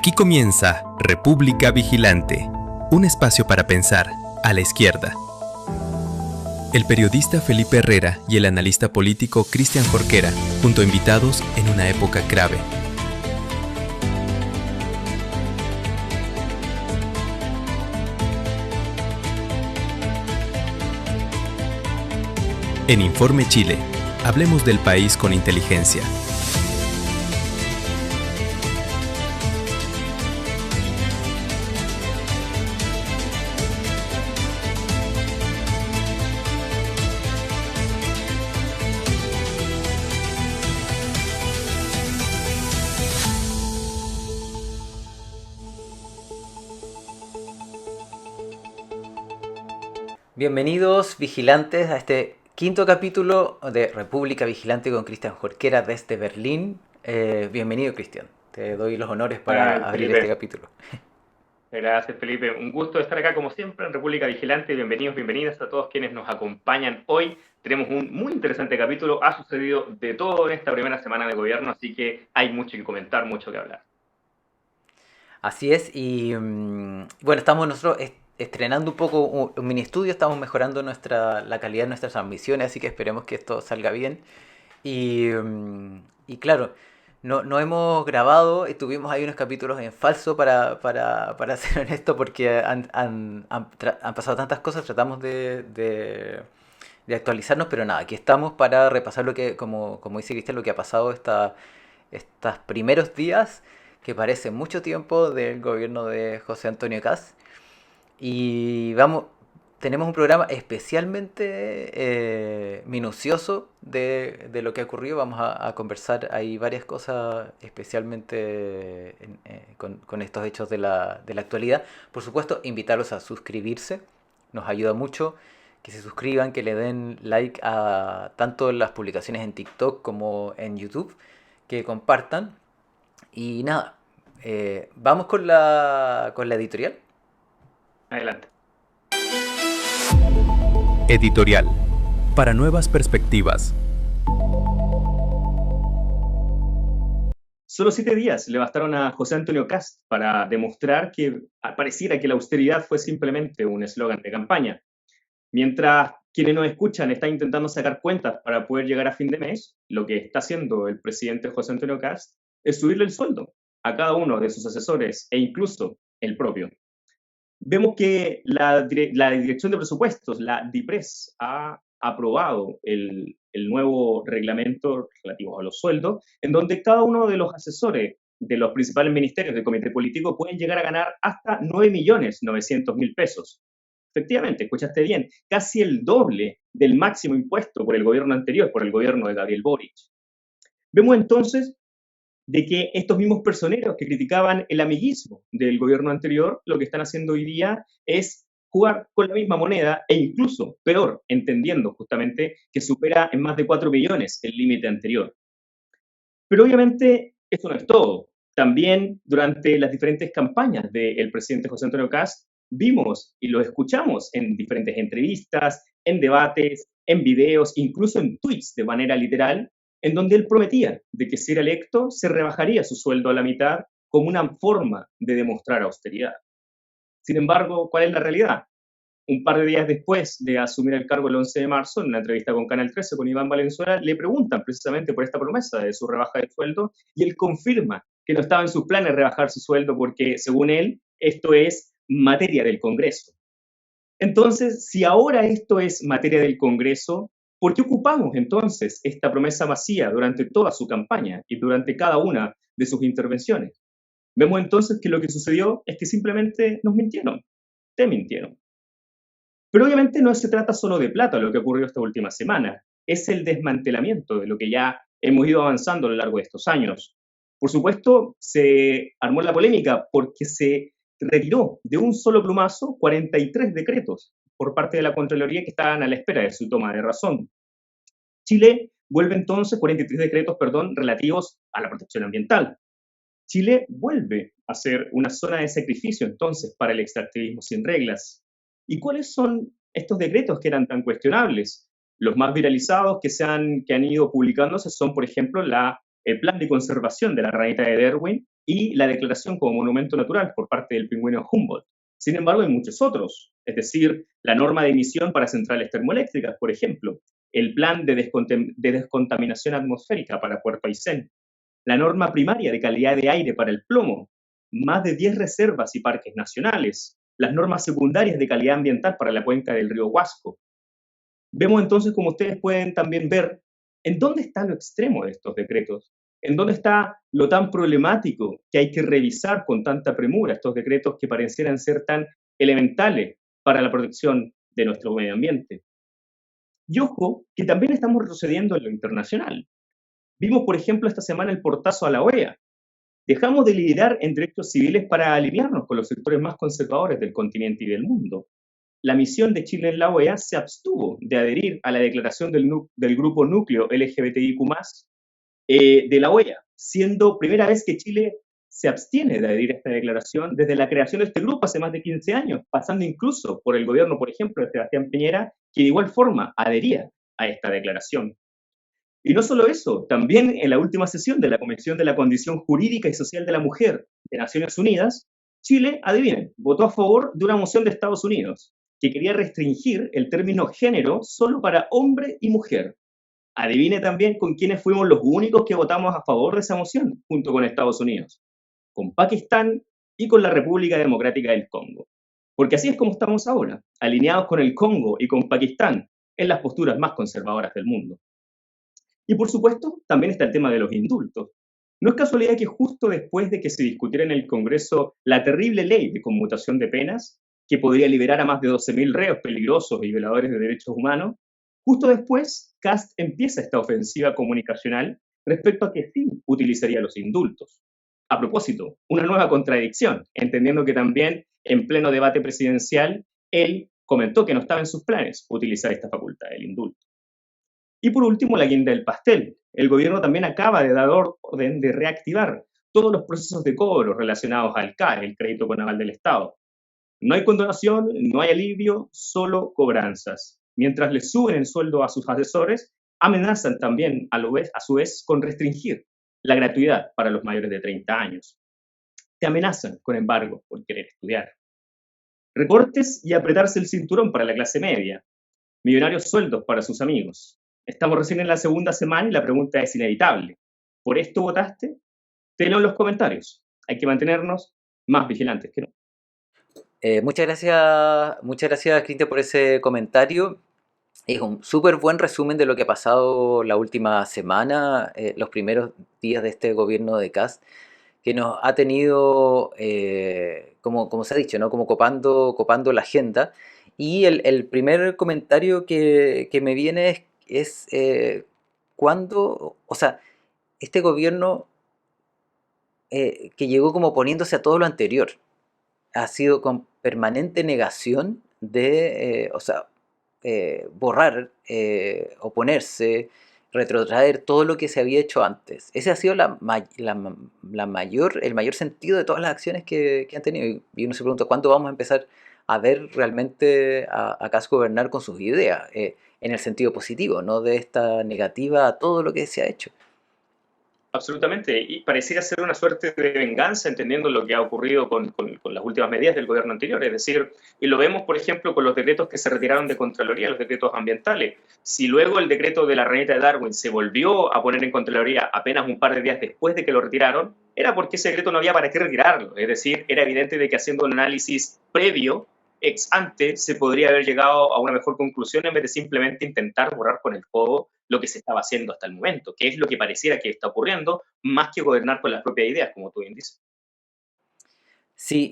Aquí comienza República Vigilante, un espacio para pensar a la izquierda. El periodista Felipe Herrera y el analista político Cristian Jorquera, junto a invitados en una época clave. En Informe Chile, hablemos del país con inteligencia. Bienvenidos vigilantes a este quinto capítulo de República Vigilante con Cristian Jorquera desde Berlín. Bienvenido, Cristian. Te doy los honores para abrir Felipe. este capítulo. Gracias, Felipe. Un gusto estar acá como siempre en República Vigilante. Bienvenidos, bienvenidas a todos quienes nos acompañan hoy. Tenemos un muy interesante capítulo. Ha sucedido de todo en esta primera semana de gobierno, así que hay mucho que comentar, mucho que hablar. Así es, y bueno, estamos nosotros estrenando un poco un mini estudio, estamos mejorando la calidad de nuestras transmisiones, así que esperemos que esto salga bien. Y claro, no hemos grabado, tuvimos ahí unos capítulos en falso para ser honesto, porque han pasado tantas cosas, tratamos de actualizarnos, pero nada, aquí estamos para repasar lo que, como dice Cristian, lo que ha pasado estos primeros días, que parece mucho tiempo del gobierno de José Antonio Kast. Y tenemos un programa especialmente minucioso de lo que ha ocurrido. Vamos a conversar, hay varias cosas especialmente con estos hechos de la actualidad. Por supuesto, invitarlos a suscribirse, nos ayuda mucho que se suscriban, que le den like a tanto las publicaciones en TikTok como en YouTube, que compartan. Y nada, vamos con la editorial. Adelante. Editorial. Para nuevas perspectivas. Solo 7 días le bastaron a José Antonio Kast para demostrar que pareciera que la austeridad fue simplemente un eslogan de campaña. Mientras quienes nos escuchan están intentando sacar cuentas para poder llegar a fin de mes, lo que está haciendo el presidente José Antonio Kast es subirle el sueldo a cada uno de sus asesores e incluso el propio. Vemos que la Dirección de Presupuestos, la DIPRES, ha aprobado el nuevo reglamento relativo a los sueldos, en donde cada uno de los asesores de los principales ministerios del comité político pueden llegar a ganar hasta 9.900.000 pesos. Efectivamente, escuchaste bien, casi el doble del máximo impuesto por el gobierno anterior, por el gobierno de Gabriel Boric. Vemos entonces de que estos mismos personeros que criticaban el amiguismo del gobierno anterior, lo que están haciendo hoy día es jugar con la misma moneda e incluso, peor, entendiendo justamente que supera en más de 4 millones el límite anterior. Pero obviamente eso no es todo. También durante las diferentes campañas del presidente José Antonio Kast, vimos y lo escuchamos en diferentes entrevistas, en debates, en videos, incluso en tweets de manera literal, en donde él prometía de que si era electo se rebajaría su sueldo a la mitad como una forma de demostrar austeridad. Sin embargo, ¿cuál es la realidad? Un par de días después de asumir el cargo el 11 de marzo, en una entrevista con Canal 13 con Iván Valenzuela, le preguntan precisamente por esta promesa de su rebaja de sueldo y él confirma que no estaba en sus planes rebajar su sueldo porque, según él, esto es materia del Congreso. Entonces, si ahora esto es materia del Congreso, ¿por qué ocupamos entonces esta promesa vacía durante toda su campaña y durante cada una de sus intervenciones? Vemos entonces que lo que sucedió es que simplemente nos mintieron, te mintieron. Pero obviamente no se trata solo de plata lo que ocurrió esta última semana, es el desmantelamiento de lo que ya hemos ido avanzando a lo largo de estos años. Por supuesto, se armó la polémica porque se retiró de un solo plumazo 43 decretos por parte de la Contraloría que estaban a la espera de su toma de razón. Chile vuelve entonces, 43 decretos, relativos a la protección ambiental. Chile vuelve a ser una zona de sacrificio entonces para el extractivismo sin reglas. ¿Y cuáles son estos decretos que eran tan cuestionables? Los más viralizados que han ido publicándose son, por ejemplo, el plan de conservación de la ranita de Darwin, y la declaración como monumento natural por parte del pingüino Humboldt. Sin embargo, hay muchos otros, es decir, la norma de emisión para centrales termoeléctricas, por ejemplo, el plan de descontaminación atmosférica para Puerto Aysén, la norma primaria de calidad de aire para el plomo, más de 10 reservas y parques nacionales, las normas secundarias de calidad ambiental para la cuenca del río Huasco. Vemos entonces, como ustedes pueden también ver, en dónde está lo extremo de estos decretos, en dónde está lo tan problemático que hay que revisar con tanta premura estos decretos que parecieran ser tan elementales para la protección de nuestro medio ambiente. Y ojo, que también estamos retrocediendo en lo internacional. Vimos, por ejemplo, esta semana el portazo a la OEA. Dejamos de liderar en derechos civiles para alinearnos con los sectores más conservadores del continente y del mundo. La misión de Chile en la OEA se abstuvo de adherir a la declaración del grupo núcleo LGBTIQ+, de la OEA, siendo primera vez que Chile se abstiene de adherir a esta declaración desde la creación de este grupo hace más de 15 años, pasando incluso por el gobierno, por ejemplo, de Sebastián Piñera, que de igual forma adhería a esta declaración. Y no solo eso, también en la última sesión de la Comisión de la Condición Jurídica y Social de la Mujer de Naciones Unidas, Chile, adivinen, votó a favor de una moción de Estados Unidos que quería restringir el término género solo para hombre y mujer. Adivine también con quiénes fuimos los únicos que votamos a favor de esa moción, junto con Estados Unidos, con Pakistán y con la República Democrática del Congo. Porque así es como estamos ahora, alineados con el Congo y con Pakistán en las posturas más conservadoras del mundo. Y por supuesto, también está el tema de los indultos. No es casualidad que justo después de que se discutiera en el Congreso la terrible ley de conmutación de penas, que podría liberar a más de 12.000 reos peligrosos y violadores de derechos humanos, justo después Kast empieza esta ofensiva comunicacional respecto a que sí utilizaría los indultos. A propósito, una nueva contradicción, entendiendo que también en pleno debate presidencial él comentó que no estaba en sus planes utilizar esta facultad, el indulto. Y por último, la guinda del pastel. El gobierno también acaba de dar orden de reactivar todos los procesos de cobro relacionados al CAE, el crédito con aval del Estado. No hay condonación, no hay alivio, solo cobranzas. Mientras le suben el sueldo a sus asesores, amenazan también a su vez con restringir la gratuidad para los mayores de 30 años. Te amenazan con embargo por querer estudiar. Recortes y apretarse el cinturón para la clase media. Millonarios sueldos para sus amigos. Estamos recién en la segunda semana y la pregunta es inevitable. ¿Por esto votaste? Te leo en los comentarios. Hay que mantenernos más vigilantes que nunca. Muchas gracias, Cristian, por ese comentario. Es un súper buen resumen de lo que ha pasado la última semana, los primeros días de este gobierno de Kast, que nos ha tenido, como se ha dicho, ¿no? Como copando la agenda. Y el primer comentario que me viene es cuando, o sea, este gobierno que llegó como poniéndose a todo lo anterior, ha sido con permanente negación de, o sea, borrar, oponerse, retrotraer todo lo que se había hecho antes. Ese ha sido el mayor sentido de todas las acciones que han tenido. Y uno se pregunta, ¿cuándo vamos a empezar a ver realmente a Kast gobernar con sus ideas? En el sentido positivo, no de esta negativa a todo lo que se ha hecho. Absolutamente, y pareciera ser una suerte de venganza, entendiendo lo que ha ocurrido con las últimas medidas del gobierno anterior. Es decir, y lo vemos, por ejemplo, con los decretos que se retiraron de Contraloría, los decretos ambientales. Si luego el decreto de la ranita de Darwin se volvió a poner en Contraloría apenas un par de días después de que lo retiraron, era porque ese decreto no había para qué retirarlo. Es decir, era evidente de que haciendo un análisis previo, ex ante, se podría haber llegado a una mejor conclusión en vez de simplemente intentar borrar con el codo lo que se estaba haciendo hasta el momento, que es lo que pareciera que está ocurriendo, más que gobernar con las propias ideas, como tú bien dices. Sí,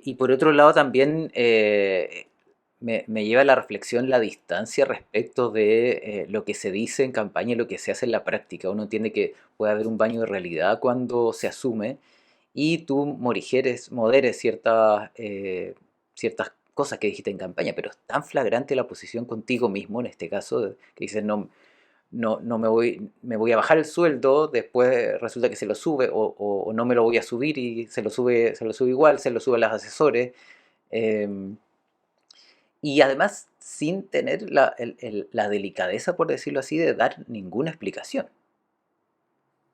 y por otro lado también me lleva a la reflexión la distancia respecto de lo que se dice en campaña y lo que se hace en la práctica. Uno entiende que puede haber un baño de realidad cuando se asume y tú moderes ciertas cosas que dijiste en campaña, pero es tan flagrante la posición contigo mismo, en este caso, que dices, no me voy a bajar el sueldo, después resulta que se lo sube, o no me lo voy a subir y se lo sube igual, se lo sube a los asesores, y además sin tener la delicadeza, por decirlo así, de dar ninguna explicación.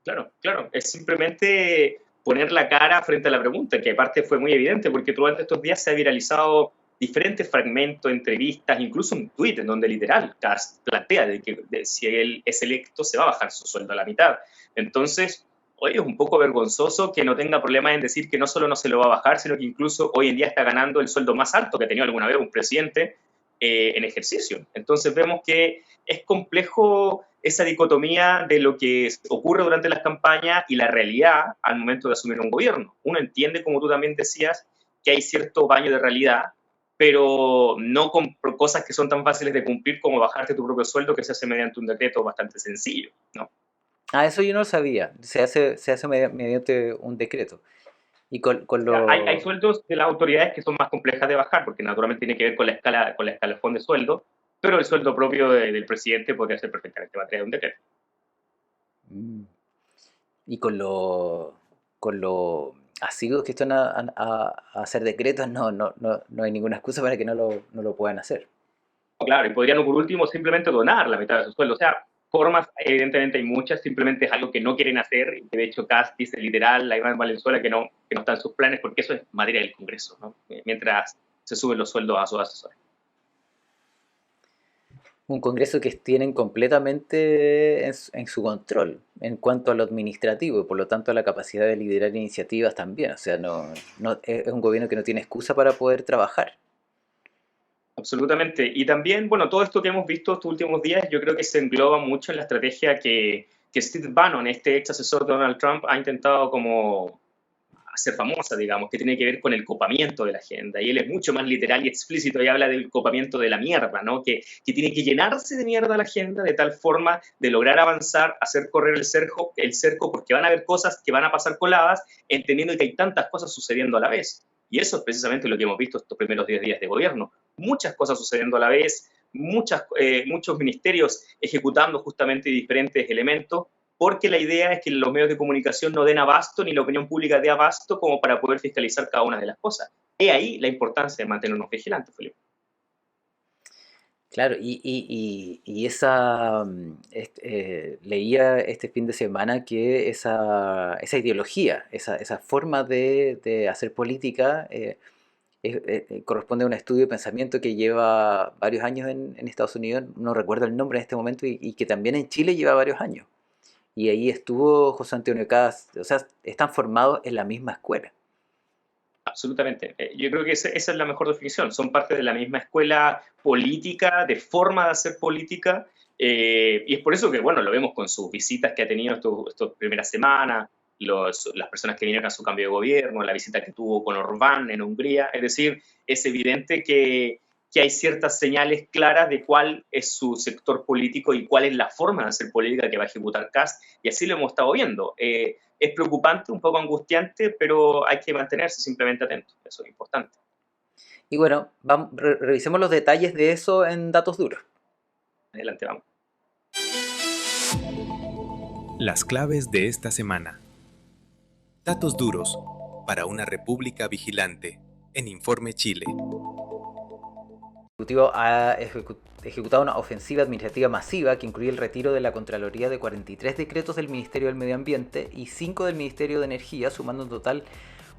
Claro, es simplemente poner la cara frente a la pregunta, que aparte fue muy evidente, porque durante estos días se ha viralizado diferentes fragmentos, entrevistas, incluso un tuit en donde literal Kast plantea de que si él es electo se va a bajar su sueldo a la mitad. Entonces, hoy es un poco vergonzoso que no tenga problemas en decir que no solo no se lo va a bajar, sino que incluso hoy en día está ganando el sueldo más alto que ha tenido alguna vez un presidente en ejercicio. Entonces vemos que es complejo esa dicotomía de lo que ocurre durante las campañas y la realidad al momento de asumir un gobierno. Uno entiende, como tú también decías, que hay cierto baño de realidad, pero no con cosas que son tan fáciles de cumplir como bajarte tu propio sueldo, que se hace mediante un decreto bastante sencillo, ¿no? Eso yo no lo sabía. Se hace mediante un decreto. Y con Hay sueldos de las autoridades que son más complejas de bajar, porque naturalmente tiene que ver con la escalafón de sueldo, pero el sueldo propio del presidente podría ser perfectamente materia de un decreto. Y con lo asiduos que están a hacer decretos, no hay ninguna excusa para que no lo puedan hacer. Claro, y podrían por último simplemente donar la mitad de su sueldo. O sea, formas evidentemente hay muchas, simplemente es algo que no quieren hacer, y de hecho Kast dice literal, la Iván Valenzuela, que no está en sus planes, porque eso es materia del Congreso, ¿no? Mientras se suben los sueldos a sus asesores. Un Congreso que tienen completamente en su control en cuanto a lo administrativo y por lo tanto a la capacidad de liderar iniciativas también. O sea, no es un gobierno que no tiene excusa para poder trabajar. Absolutamente. Y también, bueno, todo esto que hemos visto estos últimos días, yo creo que se engloba mucho en la estrategia que Steve Bannon, este ex asesor de Donald Trump, ha intentado como hacer famosa, digamos, que tiene que ver con el copamiento de la agenda. Y él es mucho más literal y explícito y habla del copamiento de la mierda, ¿no? Que tiene que llenarse de mierda la agenda de tal forma de lograr avanzar, hacer correr el cerco, porque van a haber cosas que van a pasar coladas, entendiendo que hay tantas cosas sucediendo a la vez. Y eso es precisamente lo que hemos visto estos primeros 10 días de gobierno. Muchas cosas sucediendo a la vez, muchos ministerios ejecutando justamente diferentes elementos, porque la idea es que los medios de comunicación no den abasto, ni la opinión pública dé abasto como para poder fiscalizar cada una de las cosas. Es ahí la importancia de mantenernos vigilantes, Felipe. Claro, leía este fin de semana que esa ideología, esa forma de hacer política corresponde a un estudio de pensamiento que lleva varios años en Estados Unidos, no recuerdo el nombre en este momento, y que también en Chile lleva varios años. Y ahí estuvo José Antonio Kast, o sea, están formados en la misma escuela. Absolutamente. Yo creo que esa es la mejor definición. Son parte de la misma escuela política, de forma de hacer política, y es por eso que, bueno, lo vemos con sus visitas que ha tenido estas primeras semanas, las personas que vinieron a su cambio de gobierno, la visita que tuvo con Orbán en Hungría. Es decir, es evidente que hay ciertas señales claras de cuál es su sector político y cuál es la forma de hacer política que va a ejecutar Kast, y así lo hemos estado viendo. Es preocupante, un poco angustiante, pero hay que mantenerse simplemente atento. Eso es importante. Y bueno, revisemos los detalles de eso en datos duros. Adelante, vamos. Las claves de esta semana. Datos duros para una república vigilante en Informe Chile. El Ejecutivo ha ejecutado una ofensiva administrativa masiva que incluye el retiro de la Contraloría de 43 decretos del Ministerio del Medio Ambiente y 5 del Ministerio de Energía, sumando en total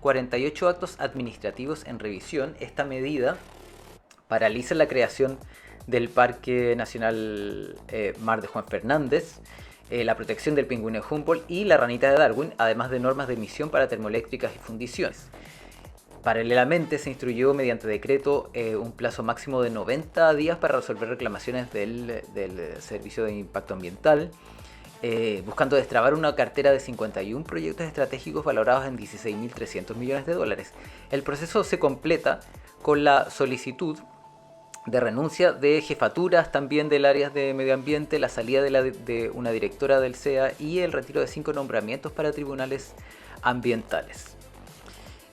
48 actos administrativos en revisión. Esta medida paraliza la creación del Parque Nacional Mar de Juan Fernández, la protección del pingüino Humboldt y la ranita de Darwin, además de normas de emisión para termoeléctricas y fundiciones. Paralelamente se instruyó mediante decreto un plazo máximo de 90 días para resolver reclamaciones del Servicio de Impacto Ambiental, buscando destrabar una cartera de 51 proyectos estratégicos valorados en 16.300 millones de dólares. El proceso se completa con la solicitud de renuncia de jefaturas también del área de medio ambiente, la salida de una directora del CEA y el retiro de 5 nombramientos para tribunales ambientales.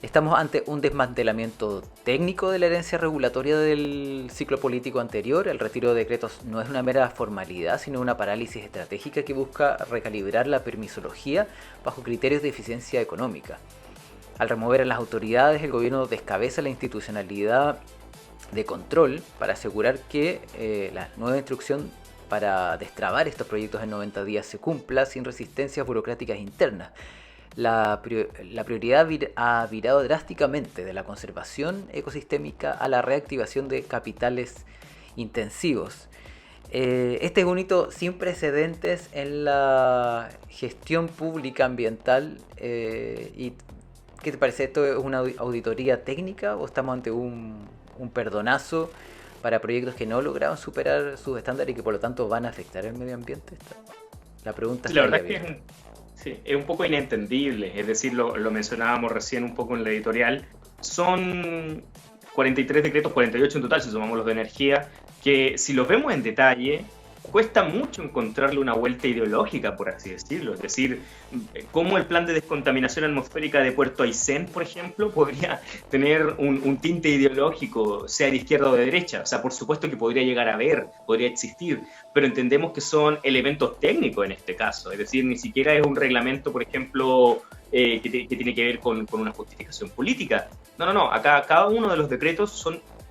Estamos ante un desmantelamiento técnico de la herencia regulatoria del ciclo político anterior. El retiro de decretos no es una mera formalidad, sino una parálisis estratégica que busca recalibrar la permisología bajo criterios de eficiencia económica. Al remover a las autoridades, el gobierno descabeza la institucionalidad de control para asegurar que la nueva instrucción para destrabar estos proyectos en 90 días se cumpla sin resistencias burocráticas internas. la prioridad ha virado drásticamente de la conservación ecosistémica a la reactivación de capitales intensivos. Este es un hito sin precedentes en la gestión pública ambiental. ¿Y qué te parece? ¿Esto es una auditoría técnica o estamos ante un perdonazo para proyectos que no lograron superar sus estándares y que por lo tanto van a afectar el medio ambiente? La pregunta Sí, la está verdad es que sí, es un poco inentendible, es decir, lo mencionábamos recién un poco en la editorial. Son 43 decretos, 48 en total, si sumamos los de energía, que si los vemos en detalle, cuesta mucho encontrarle una vuelta ideológica, por así decirlo. Es decir, cómo el plan de descontaminación atmosférica de Puerto Aysén, por ejemplo, podría tener un tinte ideológico, sea de izquierda o de derecha. O sea, por supuesto que podría llegar a haber, podría existir, pero entendemos que son elementos técnicos en este caso. Es decir, ni siquiera es un reglamento, por ejemplo, que tiene que ver con una justificación política. No. Acá cada uno de los decretos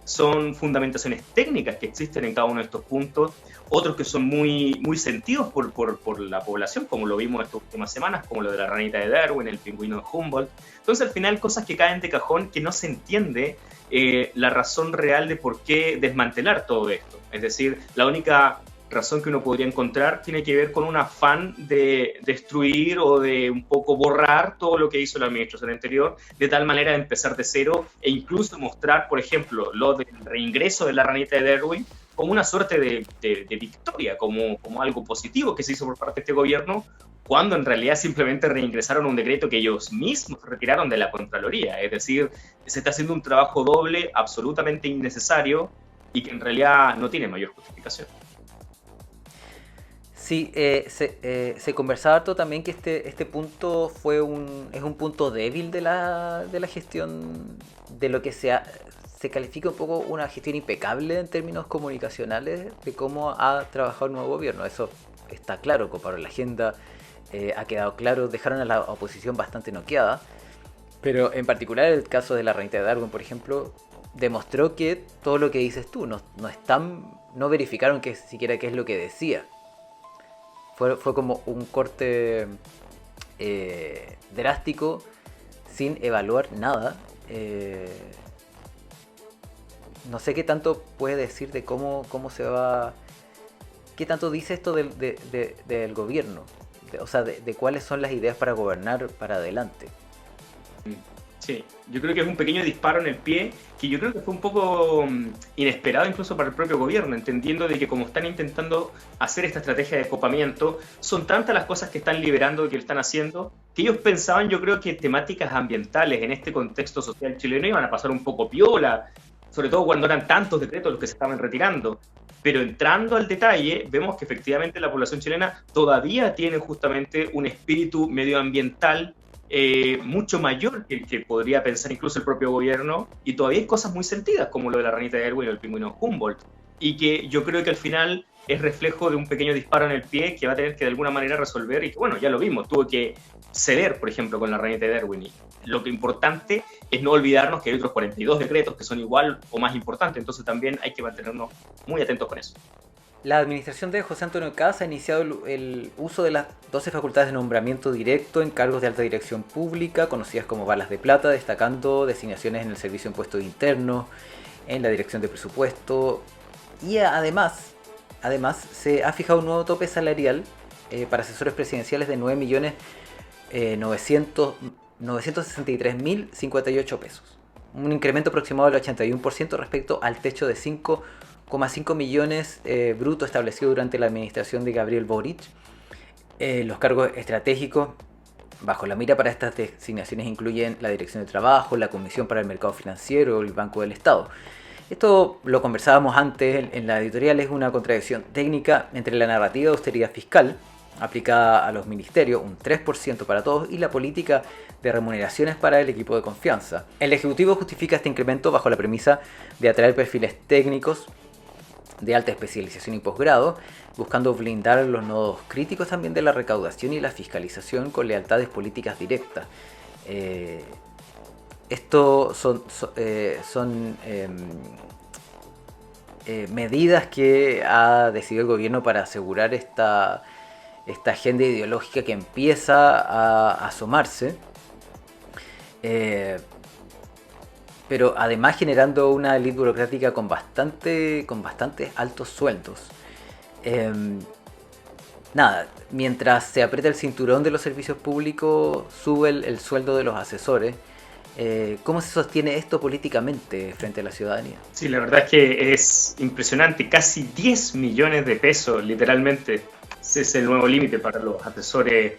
son fundamentaciones técnicas que existen en cada uno de estos puntos, otros que son muy sentidos por la población, como lo vimos estas últimas semanas, como lo de la ranita de Darwin, el pingüino de Humboldt. Entonces, al final, cosas que caen de cajón, que no se entiende la razón real de por qué desmantelar todo esto. Es decir, la única razón que uno podría encontrar tiene que ver con un afán de destruir o de un poco borrar todo lo que hizo la administración anterior, de tal manera de empezar de cero e incluso mostrar, por ejemplo, lo del reingreso de la ranita de Darwin como una suerte de victoria, como algo positivo que se hizo por parte de este gobierno, cuando en realidad simplemente reingresaron un decreto que ellos mismos retiraron de la Contraloría. Es decir, se está haciendo un trabajo doble absolutamente innecesario y que en realidad no tiene mayor justificación. Sí, se conversaba harto también que este punto es un punto débil de la gestión, de lo que se califica un poco una gestión impecable en términos comunicacionales de cómo ha trabajado el nuevo gobierno. Eso está claro, comparado la agenda, ha quedado claro, dejaron a la oposición bastante noqueada, pero en particular el caso de la ranita de Darwin, por ejemplo, demostró que todo lo que dices tú, no verificaron que siquiera qué es lo que decía. Fue como un corte drástico sin evaluar nada. No sé qué tanto puede decir de cómo se va... ¿Qué tanto dice esto del gobierno? O sea, de cuáles son las ideas para gobernar para adelante. Sí, yo creo que es un pequeño disparo en el pie que yo creo que fue un poco inesperado incluso para el propio gobierno, entendiendo de que como están intentando hacer esta estrategia de copamiento, son tantas las cosas que están liberando y que lo están haciendo, que ellos pensaban, yo creo que temáticas ambientales en este contexto social chileno iban a pasar un poco piola, sobre todo cuando eran tantos decretos los que se estaban retirando. Pero entrando al detalle, vemos que efectivamente la población chilena todavía tiene justamente un espíritu medioambiental mucho mayor que el que podría pensar incluso el propio gobierno, y todavía hay cosas muy sentidas como lo de la ranita de Darwin o el pingüino Humboldt, y que yo creo que al final es reflejo de un pequeño disparo en el pie que va a tener que de alguna manera resolver, y que bueno, ya lo vimos, tuvo que ceder, por ejemplo, con la ranita de Darwin. Y lo que importante es no olvidarnos que hay otros 42 decretos que son igual o más importantes, entonces también hay que mantenernos muy atentos con eso. La administración de José Antonio Caz ha iniciado el uso de las 12 facultades de nombramiento directo en cargos de alta dirección pública, conocidas como balas de plata, destacando designaciones en el Servicio de Impuestos Internos, en la Dirección de Presupuesto, y además se ha fijado un nuevo tope salarial para asesores presidenciales de 9.963.058 pesos, un incremento aproximado del 81% respecto al techo de 5,5 millones bruto establecido durante la administración de Gabriel Boric. Los cargos estratégicos bajo la mira para estas designaciones incluyen la Dirección de Trabajo, la Comisión para el Mercado Financiero, el Banco del Estado. Esto lo conversábamos antes en la editorial, es una contradicción técnica entre la narrativa de austeridad fiscal aplicada a los ministerios, un 3% para todos, y la política de remuneraciones para el equipo de confianza. El Ejecutivo justifica este incremento bajo la premisa de atraer perfiles técnicos de alta especialización y posgrado, buscando blindar los nodos críticos también de la recaudación y la fiscalización con lealtades políticas directas. Esto son medidas que ha decidido el gobierno para asegurar esta esta agenda ideológica que empieza a asomarse, pero además generando una élite burocrática con bastantes altos sueldos. Nada, mientras se aprieta el cinturón de los servicios públicos, sube el sueldo de los asesores. ¿Cómo se sostiene esto políticamente frente a la ciudadanía? Sí, la verdad es que es impresionante. Casi 10 millones de pesos, literalmente, ese es el nuevo límite para los asesores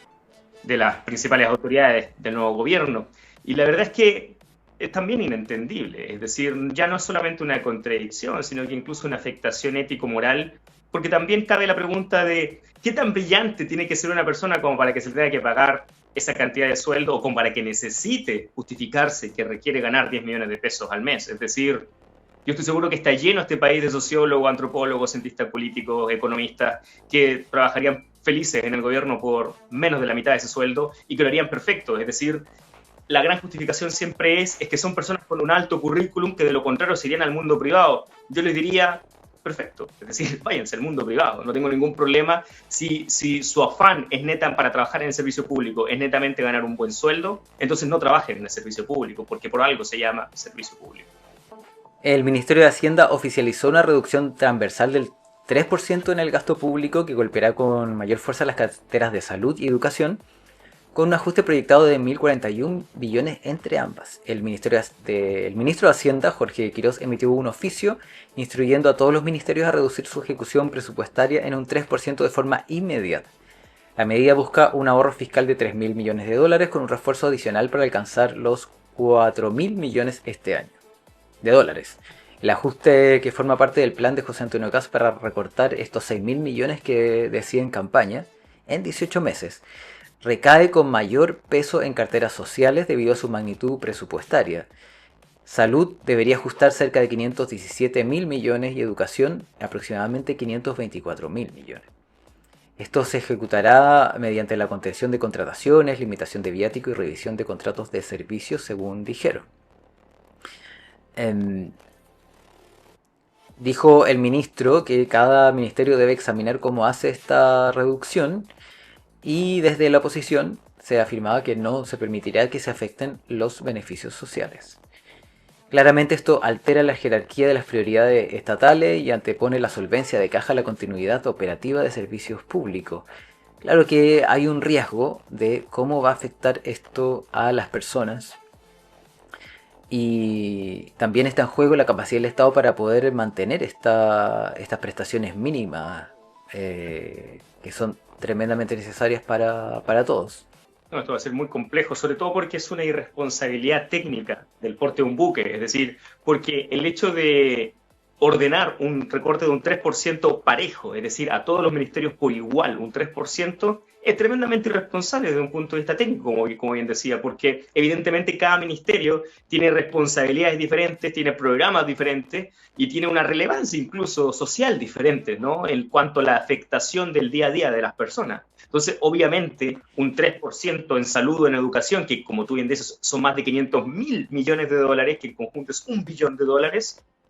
de las principales autoridades del nuevo gobierno. Y la verdad es que es también inentendible. Es decir, ya no es solamente una contradicción, sino que incluso una afectación ético-moral, porque también cabe la pregunta de qué tan brillante tiene que ser una persona como para que se le tenga que pagar esa cantidad de sueldo o como para que necesite justificarse que requiere ganar 10 millones de pesos al mes. Es decir, yo estoy seguro que está lleno este país de sociólogos, antropólogos, cientistas políticos, economistas, que trabajarían felices en el gobierno por menos de la mitad de ese sueldo y que lo harían perfecto. Es decir, la gran justificación siempre es que son personas con un alto currículum que de lo contrario se irían al mundo privado. Yo les diría, perfecto, es decir, váyanse al mundo privado, no tengo ningún problema. Si su afán es neta para trabajar en el servicio público, es netamente ganar un buen sueldo, entonces no trabajen en el servicio público, porque por algo se llama servicio público. El Ministerio de Hacienda oficializó una reducción transversal del 3% en el gasto público que golpeará con mayor fuerza las carteras de salud y educación, con un ajuste proyectado de 1.041 billones entre ambas. El ministro de Hacienda, Jorge Quiroz, emitió un oficio instruyendo a todos los ministerios a reducir su ejecución presupuestaria en un 3% de forma inmediata. La medida busca un ahorro fiscal de 3.000 millones de dólares con un refuerzo adicional para alcanzar los 4.000 millones este año de dólares. El ajuste que forma parte del plan de José Antonio Kast para recortar estos 6.000 millones que decía en campaña en 18 meses recae con mayor peso en carteras sociales debido a su magnitud presupuestaria. Salud debería ajustar cerca de 517.000 millones y educación aproximadamente 524.000 millones. Esto se ejecutará mediante la contención de contrataciones, limitación de viático y revisión de contratos de servicios, según dijeron. Dijo el ministro que cada ministerio debe examinar cómo hace esta reducción y desde la oposición se afirmaba que no se permitirá que se afecten los beneficios sociales. Claramente esto altera la jerarquía de las prioridades estatales y antepone la solvencia de caja a la continuidad operativa de servicios públicos. Claro que hay un riesgo de cómo va a afectar esto a las personas. Y también está en juego la capacidad del Estado para poder mantener estas prestaciones mínimas que son tremendamente necesarias para todos. No, esto va a ser muy complejo, sobre todo porque es una irresponsabilidad técnica del porte de un buque, es decir, porque el hecho de ordenar un recorte de un 3% parejo, es decir, a todos los ministerios por igual, un 3%, es tremendamente irresponsable desde un punto de vista técnico, como bien decía, porque evidentemente cada ministerio tiene responsabilidades diferentes, tiene programas diferentes y tiene una relevancia incluso social diferente, ¿no?, en cuanto a la afectación del día a día de las personas. Entonces, obviamente, un 3% en salud o en educación, que como tú bien dices, son más de 500.000 millones de dólares, que en conjunto es $1 billón,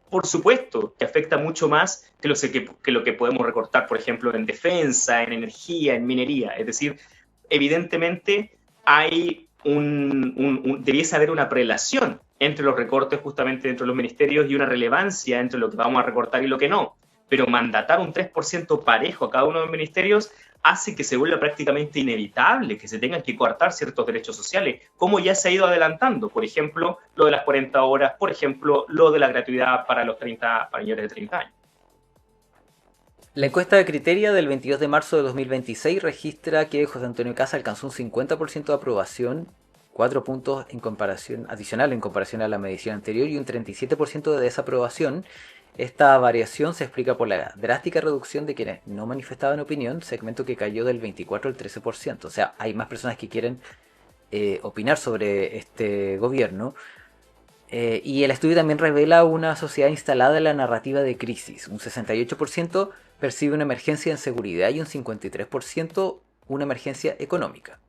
por supuesto que afecta mucho más que lo que podemos recortar, por ejemplo, en defensa, en energía, en minería. Es decir, evidentemente debiese haber una prelación entre los recortes justamente dentro de los ministerios y una relevancia entre lo que vamos a recortar y lo que no. Pero mandatar un 3% parejo a cada uno de los ministerios hace que se vuelva prácticamente inevitable que se tengan que coartar ciertos derechos sociales, como ya se ha ido adelantando. Por ejemplo, lo de las 40 horas, por ejemplo, lo de la gratuidad para mayores de 30 años. La encuesta de Criteria del 22 de marzo de 2026 registra que José Antonio Kast alcanzó un 50% de aprobación, 4 puntos adicional en comparación a la medición anterior, y un 37% de desaprobación. Esta variación se explica por la drástica reducción de quienes no manifestaban opinión, segmento que cayó del 24 al 13%. O sea, hay más personas que quieren opinar sobre este gobierno. Y el estudio también revela una sociedad instalada en la narrativa de crisis. Un 68% percibe una emergencia en seguridad y un 53% una emergencia económica.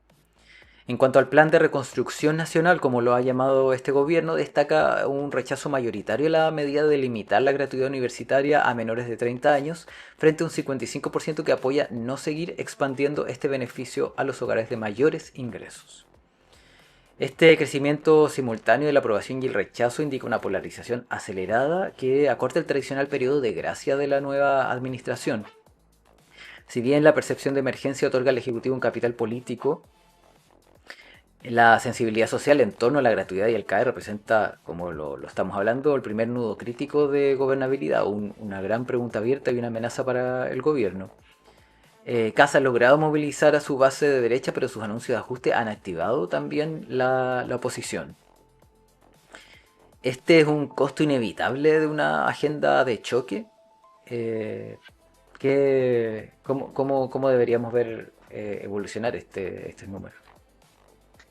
En cuanto al plan de reconstrucción nacional, como lo ha llamado este gobierno, destaca un rechazo mayoritario a la medida de limitar la gratuidad universitaria a menores de 30 años, frente a un 55% que apoya no seguir expandiendo este beneficio a los hogares de mayores ingresos. Este crecimiento simultáneo de la aprobación y el rechazo indica una polarización acelerada que acorta el tradicional periodo de gracia de la nueva administración. Si bien la percepción de emergencia otorga al Ejecutivo un capital político, la sensibilidad social en torno a la gratuidad y el CAE representa, como lo estamos hablando, el primer nudo crítico de gobernabilidad, una gran pregunta abierta y una amenaza para el gobierno. Kast ha logrado movilizar a su base de derecha, pero sus anuncios de ajuste han activado también la oposición. Este es un costo inevitable de una agenda de choque. ¿Cómo deberíamos ver evolucionar este número?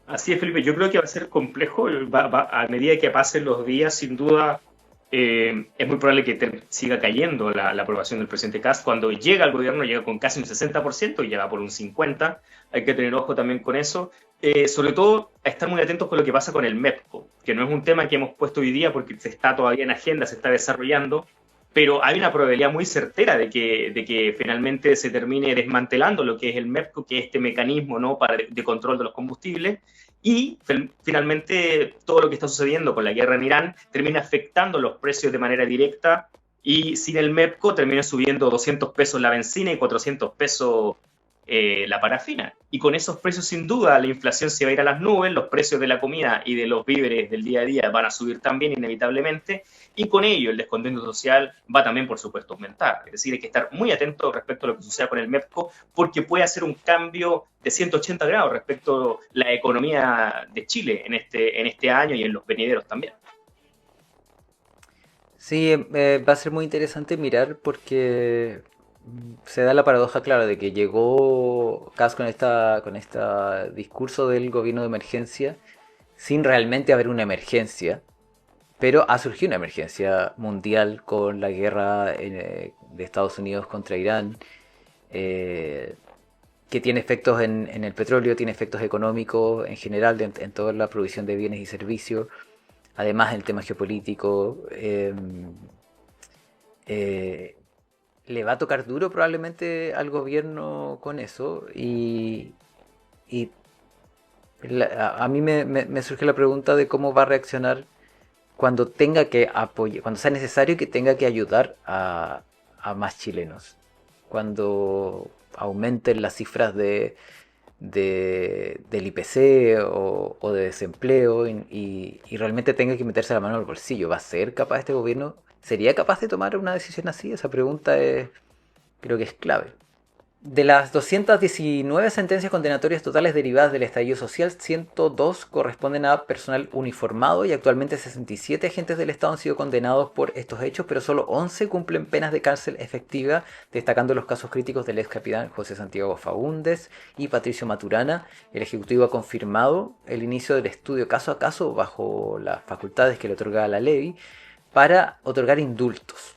Así es, Felipe. Yo creo que va a ser complejo. A medida que pasen los días, sin duda, es muy probable que siga cayendo la aprobación del presidente Kast. Cuando llega al gobierno, llega con casi un 60% y llega por un 50%. Hay que tener ojo también con eso. Sobre todo, a estar muy atentos con lo que pasa con el MEPCO, que no es un tema que hemos puesto hoy día porque se está todavía en agenda, se está desarrollando, pero hay una probabilidad muy certera de que finalmente se termine desmantelando lo que es el MEPCO, que es este mecanismo, ¿no?, de control de los combustibles, y finalmente todo lo que está sucediendo con la guerra en Irán termina afectando los precios de manera directa, y sin el MEPCO termina subiendo 200 pesos la benzina y 400 pesos la parafina. Y con esos precios, sin duda, la inflación se va a ir a las nubes, los precios de la comida y de los víveres del día a día van a subir también inevitablemente, y con ello el descontento social va también, por supuesto, a aumentar. Es decir, hay que estar muy atentos respecto a lo que suceda con el MEPCO, porque puede hacer un cambio de 180 grados respecto a la economía de Chile en este año y en los venideros también. Sí, va a ser muy interesante mirar porque se da la paradoja, claro, de que llegó Kast con este discurso del gobierno de emergencia sin realmente haber una emergencia, pero ha surgido una emergencia mundial con la guerra de Estados Unidos contra Irán, que tiene efectos en el petróleo, tiene efectos económicos en general, en toda la provisión de bienes y servicios, además el tema geopolítico. Le va a tocar duro probablemente al gobierno con eso, y a mí me surge la pregunta de cómo va a reaccionar cuando tenga que apoyar, cuando sea necesario que tenga que ayudar a más chilenos, cuando aumenten las cifras del IPC o de desempleo, y realmente tenga que meterse la mano al bolsillo. ¿Va a ser capaz este gobierno? ¿Sería capaz de tomar una decisión así? Esa pregunta creo que es clave. De las 219 sentencias condenatorias totales derivadas del estallido social, 102 corresponden a personal uniformado, y actualmente 67 agentes del Estado han sido condenados por estos hechos, pero solo 11 cumplen penas de cárcel efectiva, destacando los casos críticos del ex capitán José Santiago Faúndez y Patricio Maturana. El Ejecutivo ha confirmado el inicio del estudio caso a caso bajo las facultades que le otorga la ley para otorgar indultos,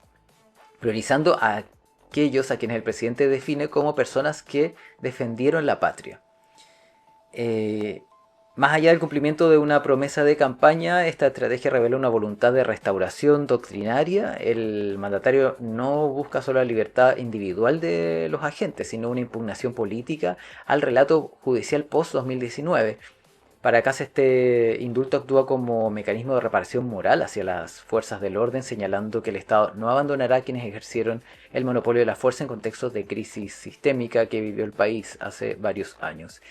priorizando a aquellos a quienes el presidente define como personas que defendieron la patria. Más allá del cumplimiento de una promesa de campaña, esta estrategia revela una voluntad de restauración doctrinaria. El mandatario no busca solo la libertad individual de los agentes, sino una impugnación política al relato judicial post-2019. Para Kast, este indulto actúa como mecanismo de reparación moral hacia las fuerzas del orden, señalando que el Estado no abandonará a quienes ejercieron el monopolio de la fuerza en contextos de crisis sistémica que vivió el país hace varios años.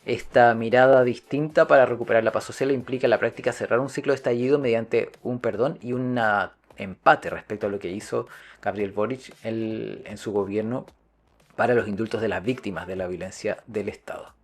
Esta mirada distinta para recuperar la paz social implica en la práctica cerrar un ciclo de estallido mediante un perdón y un empate respecto a lo que hizo Gabriel Boric en su gobierno para los indultos de las víctimas de la violencia del Estado.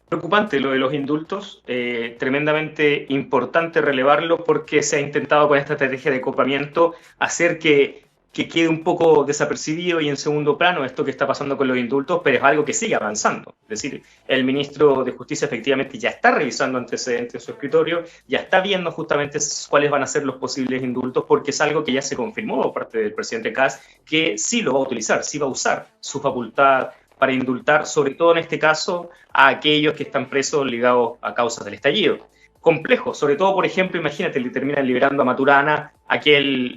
Preocupante lo de los indultos, tremendamente importante relevarlo porque se ha intentado con esta estrategia de copamiento hacer que quede un poco desapercibido y en segundo plano esto que está pasando con los indultos, pero es algo que sigue avanzando. Es decir, el ministro de Justicia efectivamente ya está revisando antecedentes en su escritorio, ya está viendo justamente cuáles van a ser los posibles indultos, porque es algo que ya se confirmó por parte del presidente Kast, que sí lo va a utilizar, sí va a usar su facultad para indultar, sobre todo en este caso, a aquellos que están presos ligados a causas del estallido. Complejo, sobre todo, por ejemplo, imagínate, le terminan liberando a Maturana, aquel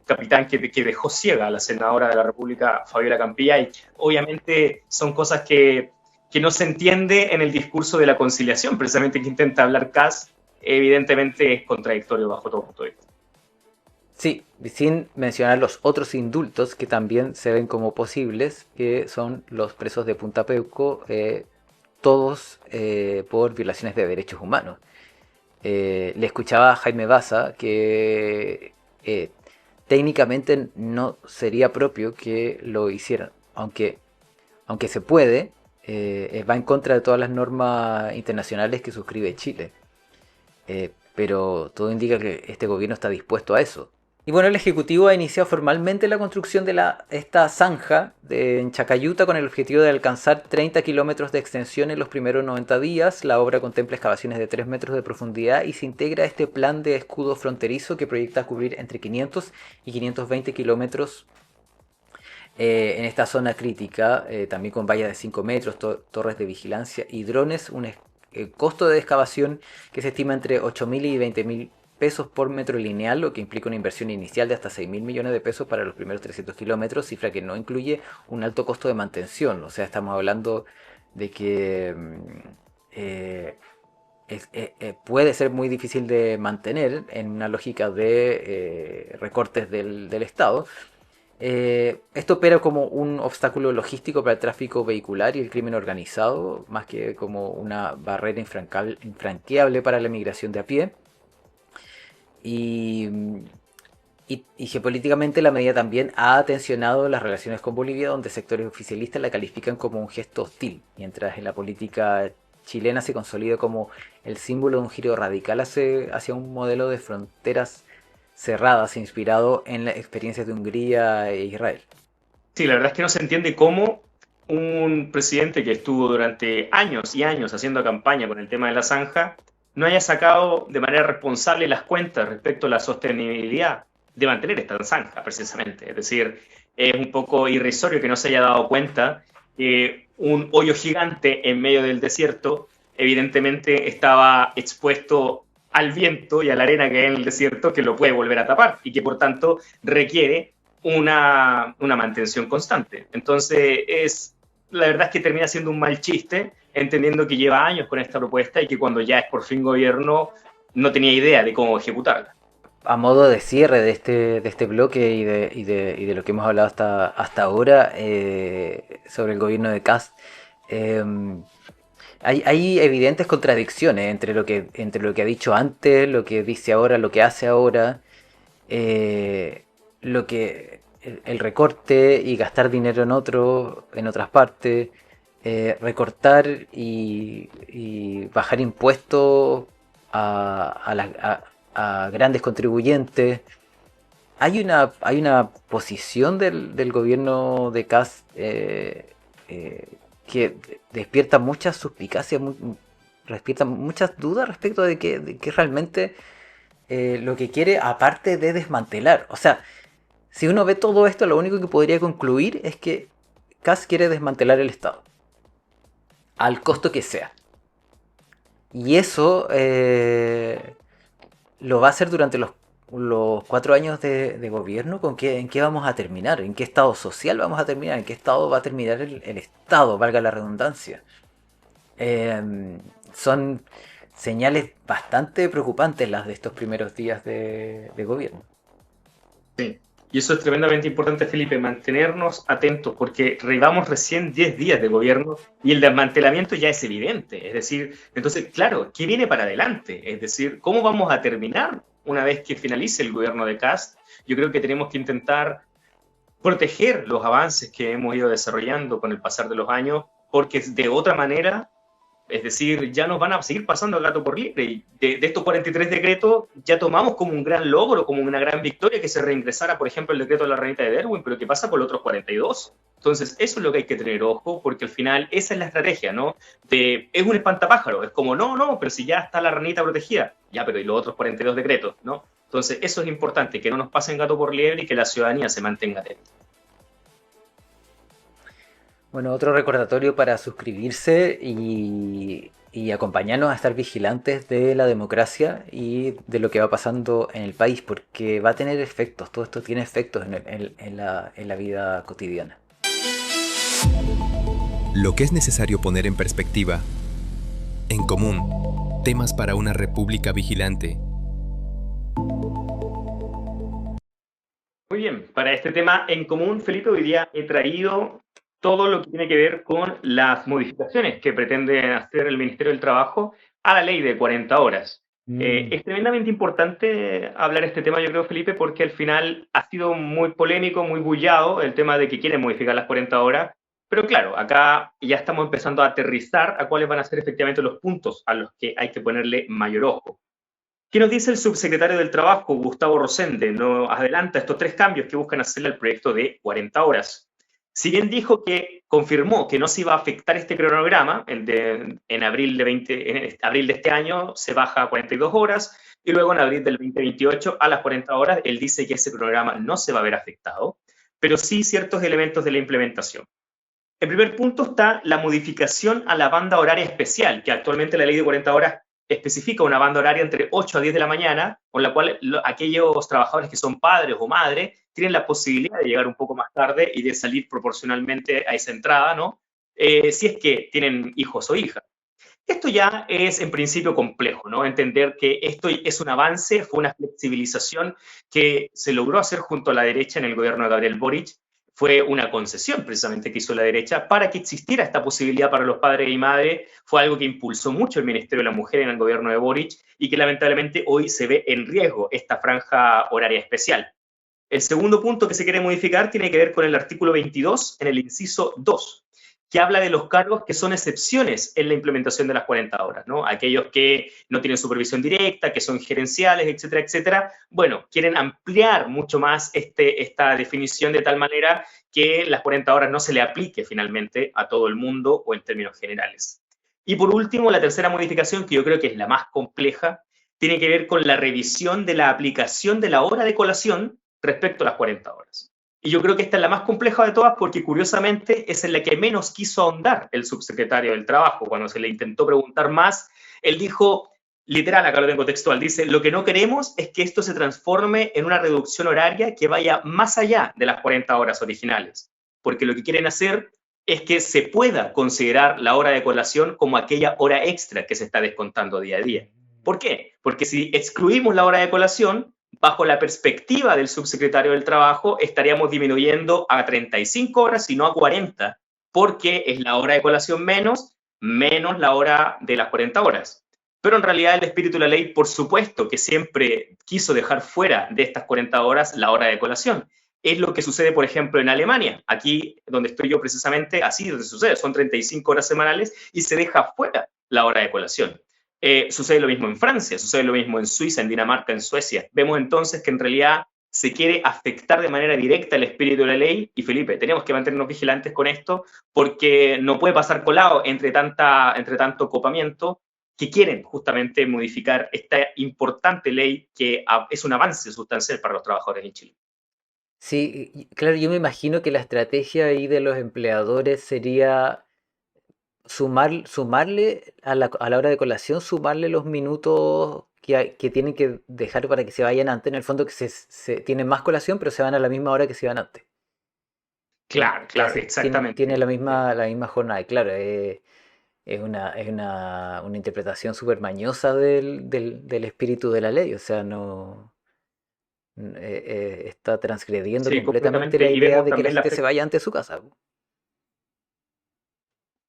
capitán que dejó ciega a la senadora de la República, Fabiola Campillay. Obviamente son cosas que no se entiende en el discurso de la conciliación, precisamente que intenta hablar Kast, evidentemente es contradictorio bajo todo punto de vista. Sí, sin mencionar los otros indultos que también se ven como posibles, que son los presos de Punta Peuco, todos por violaciones de derechos humanos. Le escuchaba a Jaime Baza que técnicamente no sería propio que lo hicieran, aunque se puede, va en contra de todas las normas internacionales que suscribe Chile. Pero todo indica que este gobierno está dispuesto a eso. Y bueno, el Ejecutivo ha iniciado formalmente la construcción de esta zanja en Chacayuta con el objetivo de alcanzar 30 kilómetros de extensión en los primeros 90 días. La obra contempla excavaciones de 3 metros de profundidad y se integra a este plan de escudo fronterizo que proyecta cubrir entre 500 y 520 kilómetros en esta zona crítica, también con vallas de 5 metros, torres de vigilancia y drones. Un costo de excavación que se estima entre 8.000 y 20.000 pesos por metro lineal, lo que implica una inversión inicial de hasta 6.000 millones de pesos para los primeros 300 kilómetros, cifra que no incluye un alto costo de mantención. O sea, estamos hablando de que puede ser muy difícil de mantener en una lógica de recortes del Estado. Esto opera como un obstáculo logístico para el tráfico vehicular y el crimen organizado, más que como una barrera infranqueable para la migración de a pie. Y geopolíticamente la medida también ha tensionado las relaciones con Bolivia, donde sectores oficialistas la califican como un gesto hostil, mientras en la política chilena se consolida como el símbolo de un giro radical hacia un modelo de fronteras cerradas inspirado en las experiencias de Hungría e Israel. Sí, la verdad es que no se entiende cómo un presidente que estuvo durante años y años haciendo campaña con el tema de la zanja no haya sacado de manera responsable las cuentas respecto a la sostenibilidad de mantener esta zanja, precisamente. Es decir, es un poco irrisorio que no se haya dado cuenta que un hoyo gigante en medio del desierto evidentemente estaba expuesto al viento y a la arena que hay en el desierto, que lo puede volver a tapar y que por tanto requiere una mantención constante. Entonces, la verdad es que termina siendo un mal chiste, entendiendo que lleva años con esta propuesta y que cuando ya es por fin gobierno no tenía idea de cómo ejecutarla. A modo de cierre de este bloque y de lo que hemos hablado hasta ahora sobre el gobierno de Kast, hay evidentes contradicciones entre lo que ha dicho antes, lo que dice ahora, lo que hace ahora, el recorte y gastar dinero en otras partes, recortar y bajar impuestos a grandes contribuyentes. Hay una posición del gobierno de Kast que despierta muchas suspicacias, despierta muchas dudas respecto de que realmente lo que quiere, aparte de desmantelar. O sea, si uno ve todo esto, lo único que podría concluir es que Kast quiere desmantelar el Estado, al costo que sea. Y eso lo va a hacer durante los 4 años de gobierno. ¿En qué vamos a terminar? ¿En qué estado social vamos a terminar? ¿En qué estado va a terminar el Estado? Valga la redundancia. Son señales bastante preocupantes las de estos primeros días de gobierno. Sí, y eso es tremendamente importante, Felipe, mantenernos atentos, porque llevamos recién 10 días de gobierno y el desmantelamiento ya es evidente. Es decir, entonces, claro, ¿qué viene para adelante? Es decir, ¿cómo vamos a terminar una vez que finalice el gobierno de Kast? Yo creo que tenemos que intentar proteger los avances que hemos ido desarrollando con el pasar de los años, porque de otra manera, es decir, ya nos van a seguir pasando a gato por liebre. Y de estos 43 decretos ya tomamos como un gran logro, como una gran victoria que se reingresara, por ejemplo, el decreto de la ranita de Darwin, pero ¿qué pasa con los otros 42? Entonces, eso es lo que hay que tener ojo, porque al final esa es la estrategia, ¿no? Es un espantapájaro, es como, no, pero si ya está la ranita protegida, ya, pero ¿y los otros 42 decretos, no? Entonces, eso es importante, que no nos pasen gato por liebre y que la ciudadanía se mantenga atenta. Bueno, otro recordatorio para suscribirse y acompañarnos a estar vigilantes de la democracia y de lo que va pasando en el país, porque va a tener efectos, todo esto tiene efectos en la vida cotidiana. Lo que es necesario poner en perspectiva. En común, temas para una república vigilante. Muy bien, para este tema en común, Felipe, hoy día he traído todo lo que tiene que ver con las modificaciones que pretende hacer el Ministerio del Trabajo a la ley de 40 horas. Es tremendamente importante hablar este tema, yo creo, Felipe, porque al final ha sido muy polémico, muy bullado el tema de que quieren modificar las 40 horas, pero claro, acá ya estamos empezando a aterrizar a cuáles van a ser efectivamente los puntos a los que hay que ponerle mayor ojo. ¿Qué nos dice el subsecretario del Trabajo, Gustavo Rosende? Nos adelanta estos 3 cambios que buscan hacerle al proyecto de 40 horas. Si bien dijo que confirmó que no se iba a afectar este cronograma, en abril en abril de este año se baja a 42 horas y luego en abril del 2028 a las 40 horas, él dice que ese cronograma no se va a ver afectado, pero sí ciertos elementos de la implementación. En primer punto está la modificación a la banda horaria especial, que actualmente la ley de 40 horas especifica una banda horaria entre 8 a 10 de la mañana, con la cual aquellos trabajadores que son padres o madres tienen la posibilidad de llegar un poco más tarde y de salir proporcionalmente a esa entrada, ¿no? Si es que tienen hijos o hijas. Esto ya es en principio complejo, ¿no? Entender que esto es un avance, fue una flexibilización que se logró hacer junto a la derecha en el gobierno de Gabriel Boric. Fue una concesión precisamente que hizo la derecha para que existiera esta posibilidad para los padres y madres. Fue algo que impulsó mucho el Ministerio de la Mujer en el gobierno de Boric y que lamentablemente hoy se ve en riesgo esta franja horaria especial. El segundo punto que se quiere modificar tiene que ver con el artículo 22 en el inciso 2, que habla de los cargos que son excepciones en la implementación de las 40 horas, ¿no? Aquellos que no tienen supervisión directa, que son gerenciales, etcétera, etcétera. Bueno, quieren ampliar mucho más esta definición de tal manera que las 40 horas no se le aplique finalmente a todo el mundo o en términos generales. Y por último, la tercera modificación, que yo creo que es la más compleja, tiene que ver con la revisión de la aplicación de la hora de colación respecto a las 40 horas. Y yo creo que esta es la más compleja de todas porque curiosamente es en la que menos quiso ahondar el subsecretario del Trabajo. Cuando se le intentó preguntar más, él dijo, literal, acá lo tengo textual, dice, lo que no queremos es que esto se transforme en una reducción horaria que vaya más allá de las 40 horas originales, porque lo que quieren hacer es que se pueda considerar la hora de colación como aquella hora extra que se está descontando día a día. ¿Por qué? Porque si excluimos la hora de colación, bajo la perspectiva del subsecretario del Trabajo, estaríamos disminuyendo a 35 horas y no a 40, porque es la hora de colación menos la hora de las 40 horas. Pero en realidad el espíritu de la ley, por supuesto, que siempre quiso dejar fuera de estas 40 horas la hora de colación. Es lo que sucede, por ejemplo, en Alemania. Aquí, donde estoy yo precisamente, así es donde sucede. Son 35 horas semanales y se deja fuera la hora de colación. Sucede lo mismo en Francia, sucede lo mismo en Suiza, en Dinamarca, en Suecia. Vemos entonces que en realidad se quiere afectar de manera directa el espíritu de la ley y Felipe, tenemos que mantenernos vigilantes con esto porque no puede pasar colado entre tanto copamiento que quieren justamente modificar esta importante ley que es un avance sustancial para los trabajadores en Chile. Sí, claro, yo me imagino que la estrategia ahí de los empleadores sería sumarle a la hora de colación, sumarle los minutos que tienen que dejar para que se vayan antes. En el fondo que tienen más colación, pero se van a la misma hora que se van antes. Claro, claro, Tiene exactamente. la misma jornada. Y claro, es una interpretación súper mañosa del espíritu de la ley. O sea, no está transgrediendo Sí, completamente completamente. la Y idea vemos de que la también la gente se afectación. vaya antes de su casa.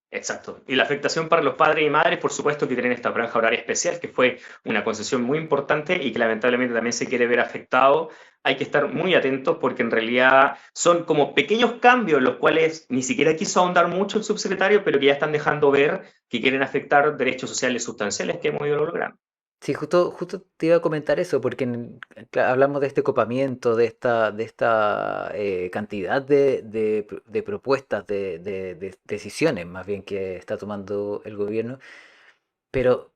Exacto. Y la afectación para los padres y madres, por supuesto, que tienen esta franja horaria especial, que fue una concesión muy importante y que lamentablemente también se quiere ver afectado. Hay que estar muy atentos porque en realidad son como pequeños cambios los cuales ni siquiera quiso ahondar mucho el subsecretario, pero que ya están dejando ver que quieren afectar derechos sociales sustanciales que hemos ido logrando. Sí, justo te iba a comentar eso, porque hablamos de este copamiento, de esta cantidad de propuestas, de decisiones más bien que está tomando el gobierno, pero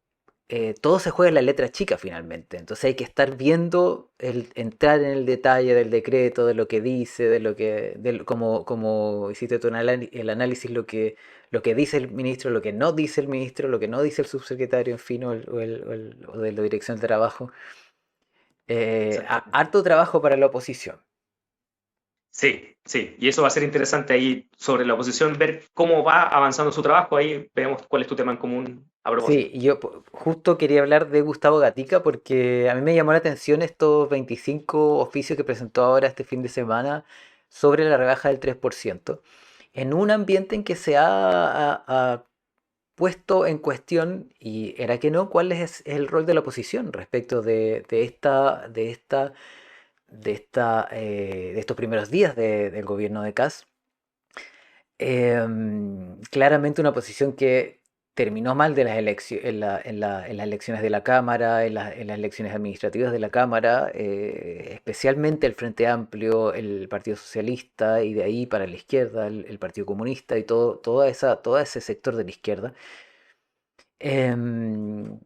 todo se juega en la letra chica finalmente. Entonces hay que estar viendo, entrar en el detalle del decreto, de lo que dice, como hiciste tú en el análisis, lo que dice el ministro, lo que no dice el ministro, lo que no dice el subsecretario, en fin, o de la dirección de trabajo. Exactamente. Harto trabajo para la oposición. Sí, sí, y eso va a ser interesante ahí sobre la oposición, ver cómo va avanzando su trabajo. Ahí vemos cuál es tu tema en común a Sí, propósito. y yo justo quería hablar de Gustavo Gatica porque a mí me llamó la atención estos 25 oficios que presentó ahora este fin de semana sobre la rebaja del 3% en un ambiente en que se ha puesto en cuestión, y era que no, cuál es el rol de la oposición respecto de estos primeros días del gobierno de Kast. Claramente una posición que terminó mal de las en las elecciones de la Cámara, en las elecciones administrativas de la Cámara, especialmente el Frente Amplio, el Partido Socialista y de ahí para la izquierda, el Partido Comunista y todo ese sector de la izquierda. Em,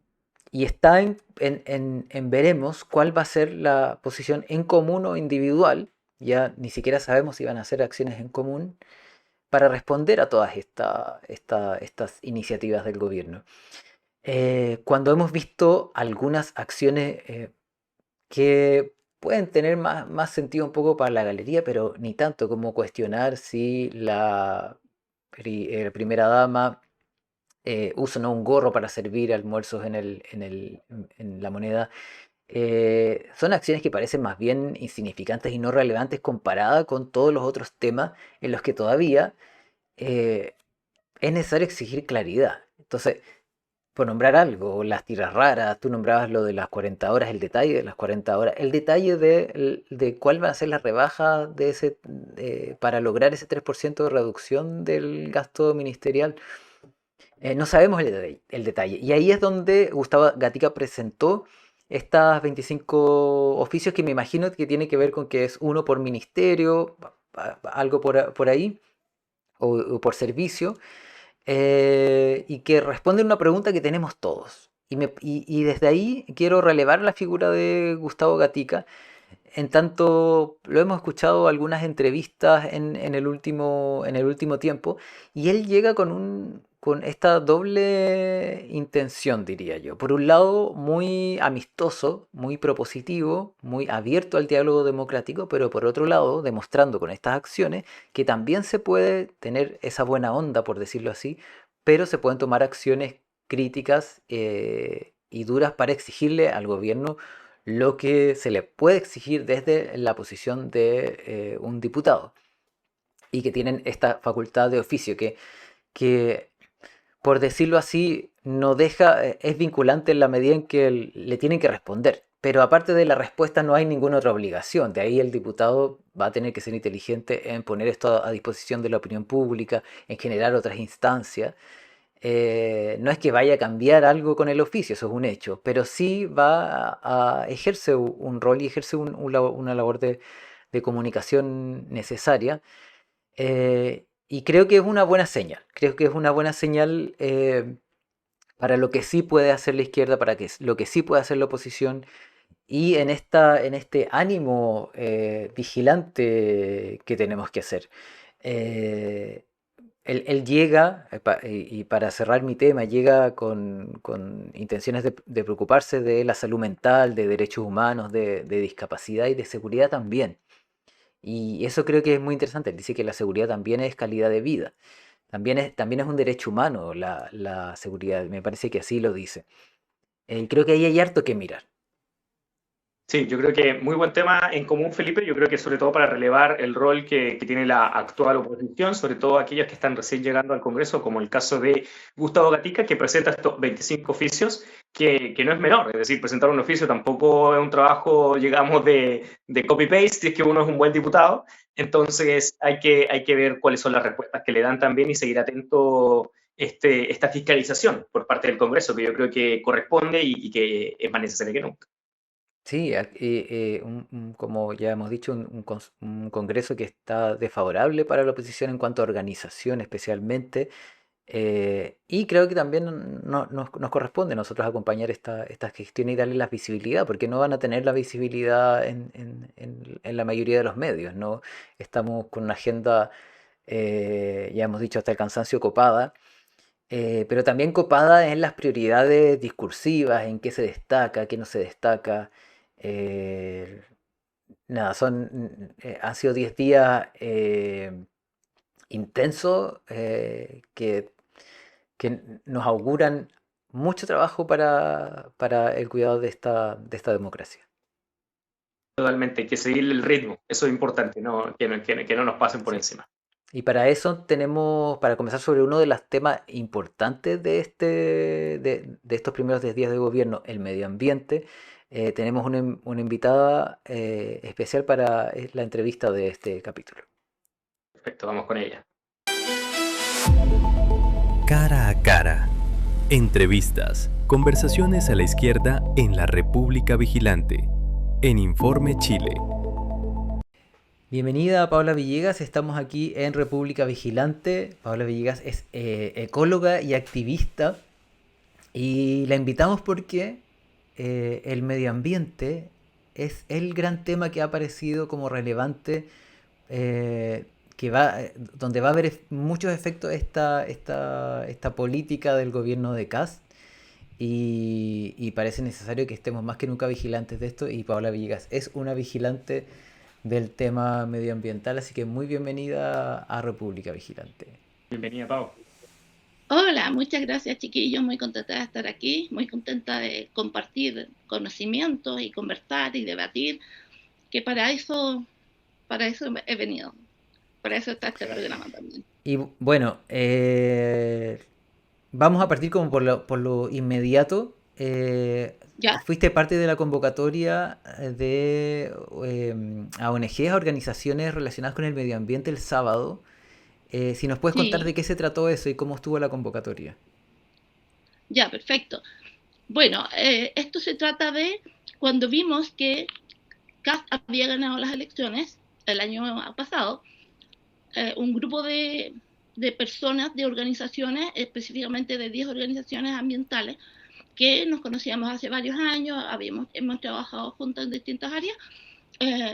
y está en veremos cuál va a ser la posición en común o individual. Ya ni siquiera sabemos si van a hacer acciones en común para responder a todas estas iniciativas del gobierno. Cuando hemos visto algunas acciones que pueden tener más sentido un poco para la galería, pero ni tanto como cuestionar si la primera dama usa o no un gorro para servir almuerzos en la moneda. Son acciones que parecen más bien insignificantes y no relevantes comparada con todos los otros temas en los que todavía eh, es necesario exigir claridad. Entonces, por nombrar algo, las tiras raras, tú nombrabas lo de las 40 horas, el detalle de las 40 horas, el detalle de cuál van a ser las rebajas para lograr ese 3% de reducción del gasto ministerial. No sabemos el detalle. Y ahí es donde Gustavo Gatica presentó estas 25 oficios que me imagino que tiene que ver con que es uno por ministerio, algo por ahí, o por servicio, y que responde a una pregunta que tenemos todos. Y desde ahí quiero relevar la figura de Gustavo Gatica, en tanto lo hemos escuchado algunas entrevistas en el último tiempo, y él llega con esta doble intención, diría yo. Por un lado, muy amistoso, muy propositivo, muy abierto al diálogo democrático, pero por otro lado, demostrando con estas acciones que también se puede tener esa buena onda, por decirlo así, pero se pueden tomar acciones críticas y duras para exigirle al gobierno lo que se le puede exigir desde la posición de un diputado y que tienen esta facultad de oficio que por decirlo así, no deja, es vinculante en la medida en que le tienen que responder. Pero aparte de la respuesta no hay ninguna otra obligación. De ahí el diputado va a tener que ser inteligente en poner esto a disposición de la opinión pública, en generar otras instancias. No es que vaya a cambiar algo con el oficio, eso es un hecho, pero sí va a ejercer un rol y ejerce una labor de comunicación necesaria. Y creo que es una buena señal, creo que es una buena señal para lo que sí puede hacer la izquierda, para lo que sí puede hacer la oposición, y en este ánimo vigilante que tenemos que hacer. Eh, él llega, y para cerrar mi tema, llega con intenciones de preocuparse de la salud mental, de derechos humanos, de discapacidad y de seguridad también. Y eso creo que es muy interesante. Él dice que la seguridad también es calidad de vida. También es un derecho humano la seguridad. Me parece que así lo dice. Creo que ahí hay harto que mirar. Sí, yo creo que muy buen tema en común, Felipe. Yo creo que sobre todo para relevar el rol que tiene la actual oposición, sobre todo aquellos que están recién llegando al Congreso, como el caso de Gustavo Gatica, que presenta estos 25 oficios, que no es menor. Es decir, presentar un oficio tampoco es un trabajo, digamos, de copy-paste, si es que uno es un buen diputado. Entonces hay que ver cuáles son las respuestas que le dan también y seguir atento esta fiscalización por parte del Congreso, que yo creo que corresponde y que es más necesaria que nunca. Sí, como ya hemos dicho, un Congreso que está desfavorable para la oposición en cuanto a organización especialmente, Y creo que también nos corresponde a nosotros acompañar estas gestiones y darle la visibilidad, porque no van a tener la visibilidad en la mayoría de los medios, ¿no? Estamos con una agenda, ya hemos dicho hasta el cansancio, copada, pero también copada en las prioridades discursivas, en qué se destaca, qué no se destaca. eh, Nada, han sido 10 días intensos, que nos auguran mucho trabajo para el cuidado de esta democracia. Totalmente, hay que seguir el ritmo, eso es importante, ¿no? Que no nos pasen por Sí. encima. Y para eso tenemos, para comenzar sobre uno de los temas importantes de estos primeros 10 días de gobierno, el medio ambiente, tenemos una invitada especial para la entrevista de este capítulo. Perfecto, vamos con ella. Cara a cara. Entrevistas. Conversaciones a la izquierda en la República Vigilante. En Informe Chile. Bienvenida Paula Villegas, estamos aquí en República Vigilante. Paula Villegas es ecóloga y activista y la invitamos porque el medio ambiente es el gran tema que ha aparecido como relevante, donde va a haber muchos efectos esta política del gobierno de Kast, y parece necesario que estemos más que nunca vigilantes de esto, y Paola Villegas es una vigilante del tema medioambiental, así que muy bienvenida a República Vigilante. Bienvenida, Pau. Hola, muchas gracias chiquillos, muy contenta de estar aquí, muy contenta de compartir conocimientos y conversar y debatir, que para eso he venido, para eso está este programa también. Y bueno, vamos a partir como por lo inmediato. ¿Ya? Fuiste parte de la convocatoria a ONGs, a organizaciones relacionadas con el medio ambiente el sábado. Si nos puedes contar de Sí, qué se trató eso y cómo estuvo la convocatoria. ya, perfecto. Bueno, esto se trata de cuando vimos que Kast había ganado las elecciones el año pasado, un grupo de personas, de organizaciones, específicamente de 10 organizaciones ambientales, que nos conocíamos hace varios años, hemos trabajado juntos en distintas áreas,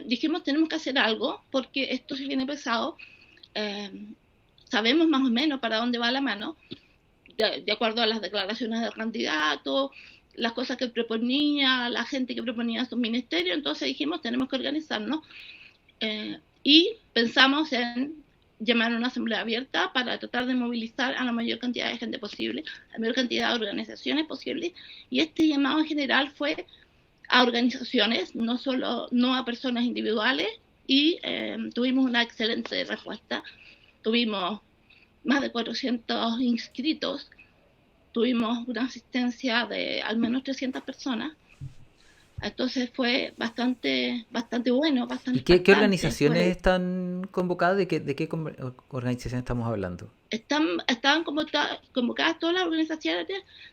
dijimos tenemos que hacer algo porque esto se viene pesado, eh, sabemos más o menos para dónde va la mano, de acuerdo a las declaraciones del candidato, las cosas que proponía, la gente que proponía sus ministerios, entonces dijimos tenemos que organizarnos, y pensamos en llamar a una asamblea abierta para tratar de movilizar a la mayor cantidad de gente posible, a la mayor cantidad de organizaciones posible, y este llamado en general fue a organizaciones, no a personas individuales, y tuvimos una excelente respuesta. Tuvimos más de 400 inscritos, tuvimos una asistencia de al menos 300 personas, entonces fue bastante bueno, bastante ¿Y qué impactante. organizaciones están convocadas? ¿De qué organizaciones estamos hablando? Estaban convocadas todas las organizaciones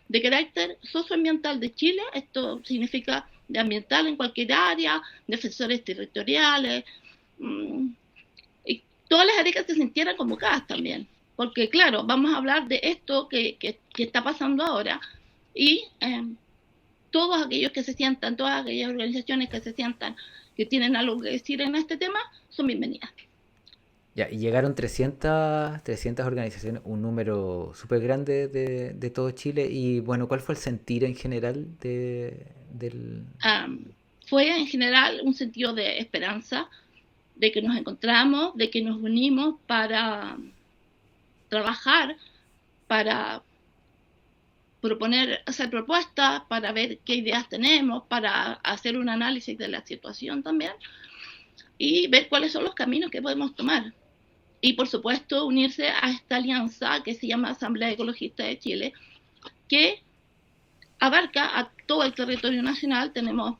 de carácter socioambiental de Chile, esto significa de ambiental en cualquier área, defensores territoriales, y todas las áreas que se sintieran convocadas también, porque claro, vamos a hablar de esto que está pasando ahora, y todos aquellos que se sientan, todas aquellas organizaciones que se sientan que tienen algo que decir en este tema, son bienvenidas. Ya, y llegaron 300 organizaciones, un número súper grande de todo Chile. Y bueno, ¿cuál fue el sentir en general del... Um, Fue en general un sentido de esperanza, de que nos encontramos, de que nos unimos para trabajar, para proponer, hacer propuestas, para ver qué ideas tenemos, para hacer un análisis de la situación también y ver cuáles son los caminos que podemos tomar. Y por supuesto unirse a esta alianza que se llama Asamblea Ecologista de Chile, que abarca a todo el territorio nacional. Tenemos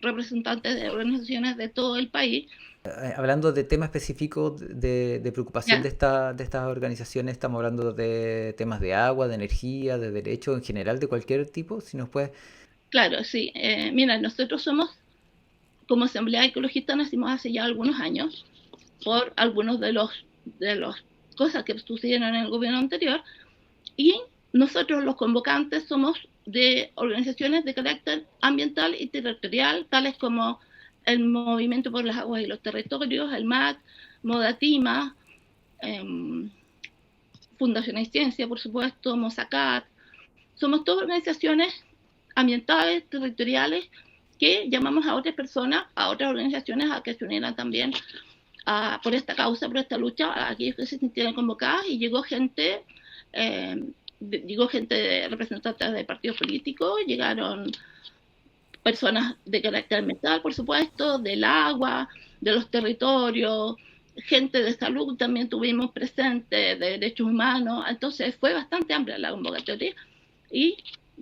representantes de organizaciones de todo el país. Hablando de temas específicos de preocupación ¿Ya? de estas organizaciones, estamos hablando de temas de agua, de energía, de derechos en general, de cualquier tipo. Si nos puedes... Claro, sí. Mira, nosotros somos, como Asamblea Ecologista, nacimos hace ya algunos años por algunos de los cosas que sucedieron en el gobierno anterior, y nosotros los convocantes somos de organizaciones de carácter ambiental y territorial, tales como el Movimiento por las Aguas y los Territorios, el MAC, Modatima, Fundación y Ciencia, por supuesto, Mosacat. Somos todas organizaciones ambientales, territoriales, que llamamos a otras personas, a otras organizaciones a que se unieran también por esta causa, por esta lucha, a aquellos que se sintieran convocadas, y llegó gente de representantes de partidos políticos, llegaron personas de carácter ambiental, por supuesto, del agua, de los territorios, gente de salud también tuvimos presente, de derechos humanos. Entonces fue bastante amplia la convocatoria y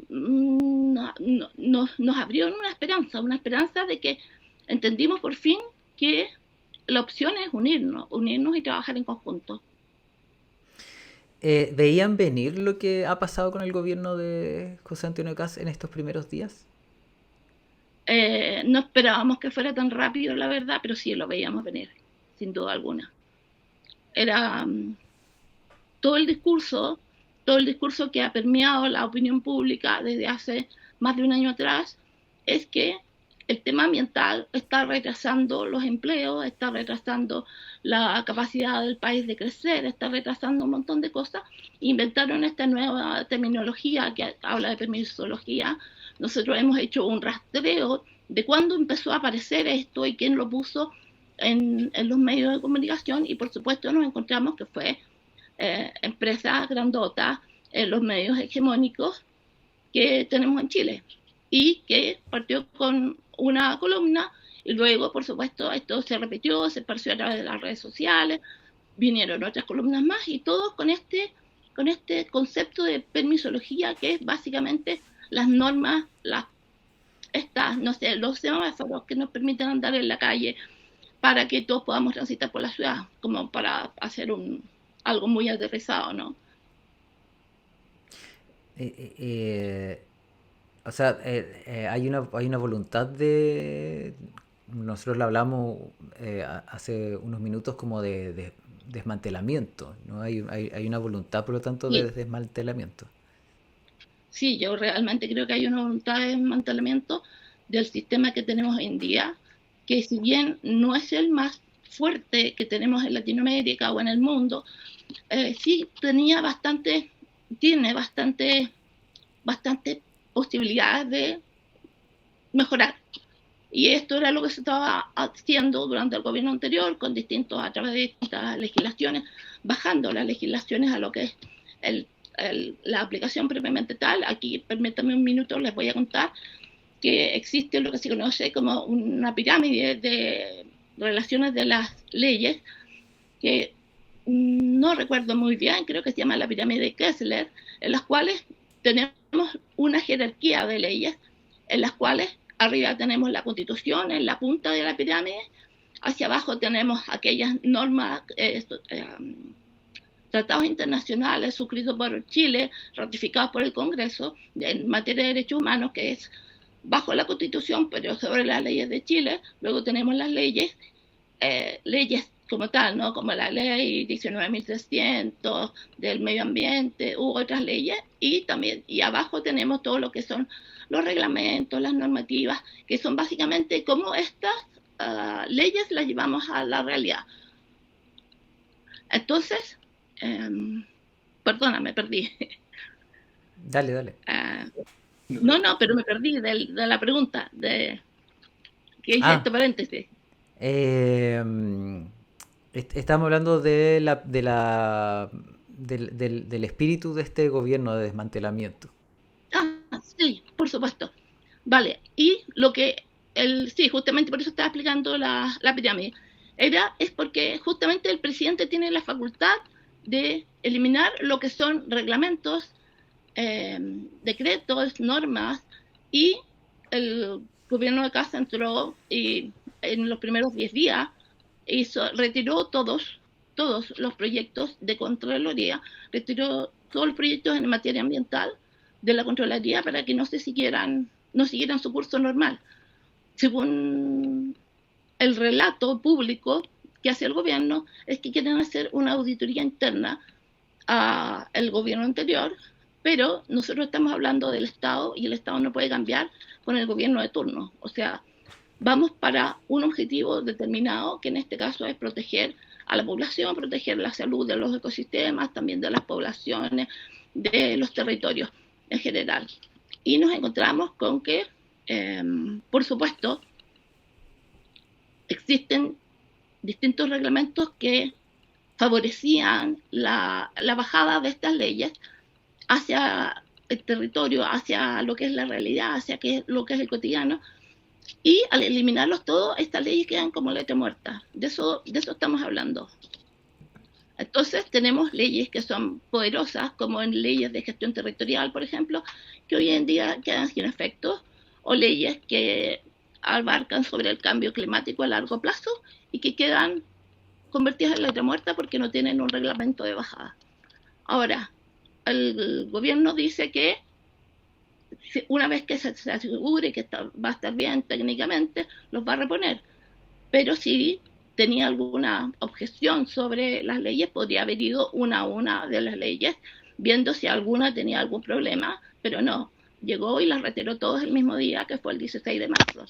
nos abrió una esperanza de que entendimos por fin que la opción es unirnos y trabajar en conjunto. ¿Veían venir lo que ha pasado con el gobierno de José Antonio Kast en estos primeros días? No esperábamos que fuera tan rápido, la verdad, pero sí lo veíamos venir, sin duda alguna. Era todo el discurso que ha permeado la opinión pública desde hace más de un año atrás, es que el tema ambiental está retrasando los empleos, está retrasando la capacidad del país de crecer, está retrasando un montón de cosas. Inventaron esta nueva terminología que habla de permisología. Nosotros hemos hecho un rastreo de cuándo empezó a aparecer esto y quién lo puso en los medios de comunicación, y por supuesto nos encontramos que fue empresas grandotas, los medios hegemónicos que tenemos en Chile, y que partió con una columna y luego, por supuesto, esto se repitió, se esparció a través de las redes sociales, vinieron otras columnas más, y todos con este concepto de permisología, que es básicamente las normas, los semáforos que nos permiten andar en la calle para que todos podamos transitar por la ciudad, como para hacer algo muy aterrizado, ¿no? O sea, hay una voluntad de... Nosotros lo hablamos hace unos minutos como de desmantelamiento, ¿no? Hay una voluntad, por lo tanto, Sí. de desmantelamiento. Sí, yo realmente creo que hay una voluntad de desmantelamiento del sistema que tenemos hoy en día, que si bien no es el más fuerte que tenemos en Latinoamérica o en el mundo, sí tiene bastante posibilidades de mejorar. Y esto era lo que se estaba haciendo durante el gobierno anterior, a través de distintas legislaciones, bajando las legislaciones a lo que es la aplicación propiamente tal. Aquí, permítanme un minuto, les voy a contar que existe lo que se conoce como una pirámide de relaciones de las leyes, que no recuerdo muy bien, creo que se llama la pirámide de Kessler, en las cuales tenemos una jerarquía de leyes, en las cuales arriba tenemos la Constitución en la punta de la pirámide, hacia abajo tenemos aquellas normas, tratados internacionales suscritos por Chile, ratificados por el Congreso en materia de derechos humanos, que es bajo la Constitución, pero sobre las leyes de Chile. Luego tenemos las leyes como tal, ¿no? Como la ley 19.300 del medio ambiente u otras leyes, y abajo tenemos todo lo que son los reglamentos, las normativas, que son básicamente cómo estas leyes las llevamos a la realidad. Entonces, perdona, me perdí. Dale. No, pero me perdí de la pregunta, que hice este paréntesis. Estamos hablando del espíritu de este gobierno de desmantelamiento. Sí, por supuesto. Vale, y sí, justamente por eso estaba explicando la pirámide. Es porque justamente el presidente tiene la facultad de eliminar lo que son reglamentos, decretos, normas, y el gobierno de Kast entró y en los primeros 10 días retiró todos los proyectos de Contraloría, retiró todos los proyectos en materia ambiental de la Contraloría para que no siguieran su curso normal. Según el relato público, que hace el gobierno es que quieren hacer una auditoría interna al gobierno anterior, pero nosotros estamos hablando del Estado y el Estado no puede cambiar con el gobierno de turno. O sea, vamos para un objetivo determinado, que en este caso es proteger a la población, proteger la salud de los ecosistemas, también de las poblaciones, de los territorios en general. Y nos encontramos con que, por supuesto, existen distintos reglamentos que favorecían la bajada de estas leyes hacia el territorio, hacia lo que es la realidad, hacia lo que es el cotidiano, y al eliminarlos todos, estas leyes quedan como letra muerta. De eso estamos hablando. Entonces tenemos leyes que son poderosas, como en leyes de gestión territorial, por ejemplo, que hoy en día quedan sin efectos, o leyes que abarcan sobre el cambio climático a largo plazo y que quedan convertidas en letra muerta porque no tienen un reglamento de bajada. Ahora, el gobierno dice que una vez que se asegure que va a estar bien técnicamente, los va a reponer. Pero si tenía alguna objeción sobre las leyes, podría haber ido una a una de las leyes, viendo si alguna tenía algún problema, pero no. Llegó y las retiró todos el mismo día, que fue el 16 de marzo.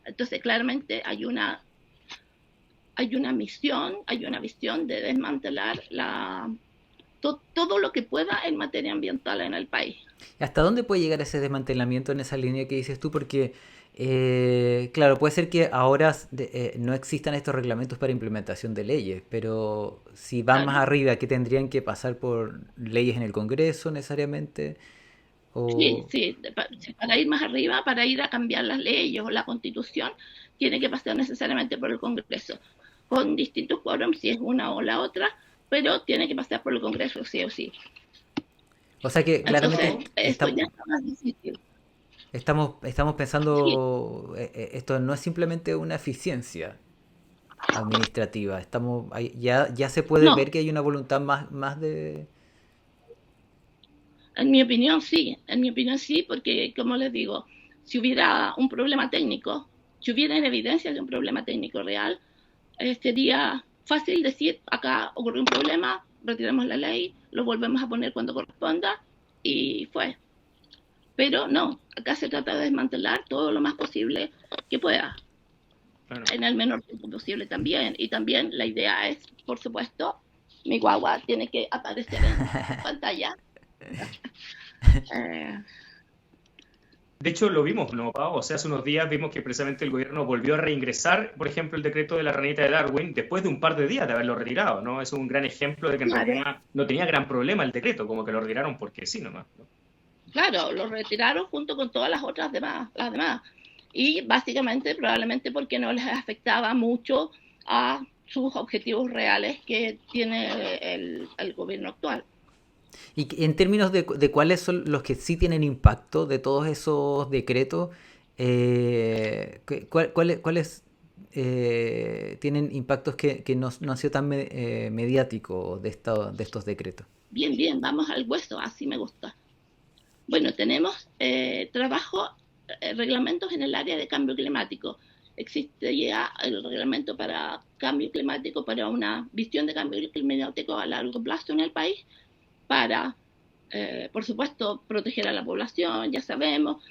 Entonces, claramente hay una misión, hay una visión de desmantelar todo lo que pueda en materia ambiental en el país. ¿Hasta dónde puede llegar ese desmantelamiento en esa línea que dices tú? Porque, claro, puede ser que ahora no existan estos reglamentos para implementación de leyes, pero si van más arriba, ¿qué tendrían que pasar por leyes en el Congreso necesariamente? Sí, para ir más arriba, para ir a cambiar las leyes o la Constitución, tiene que pasar necesariamente por el Congreso, con distintos quórums, si es una o la otra, pero tiene que pasar por el Congreso, sí o sí. O sea que claramente entonces, esto ya está más difícil. Estamos pensando, Sí. Esto no es simplemente una eficiencia administrativa, ya se puede ver No, que hay una voluntad más de... en mi opinión sí, porque como les digo, si hubiera un problema técnico, si hubiera evidencia de un problema técnico real, sería fácil decir, acá ocurrió un problema, retiramos la ley, lo volvemos a poner cuando corresponda, y fue. Pero no, acá se trata de desmantelar todo lo más posible que pueda, Claro. en el menor tiempo posible también. Y también la idea es, por supuesto, mi guagua tiene que aparecer en pantalla. De hecho, lo vimos, ¿no, Pau? O sea, hace unos días vimos que precisamente el gobierno volvió a reingresar, por ejemplo, el decreto de la ranita de Darwin después de un par de días de haberlo retirado, ¿no? Es un gran ejemplo de que en realidad no tenía gran problema el decreto, como que lo retiraron porque sí nomás, ¿no? Claro, lo retiraron junto con todas las otras demás, las demás. Y básicamente, probablemente porque no les afectaba mucho a sus objetivos reales que tiene el gobierno actual. Y en términos de cuáles son los que sí tienen impacto de todos esos decretos, ¿cuáles tienen impactos que no han sido tan mediáticos de estos decretos? Bien, vamos al hueso, así me gusta. Bueno, tenemos reglamentos en el área de cambio climático. Existe ya el reglamento para cambio climático, para una visión de cambio climático a largo plazo en el país, para, por supuesto, proteger a la población, ya sabemos.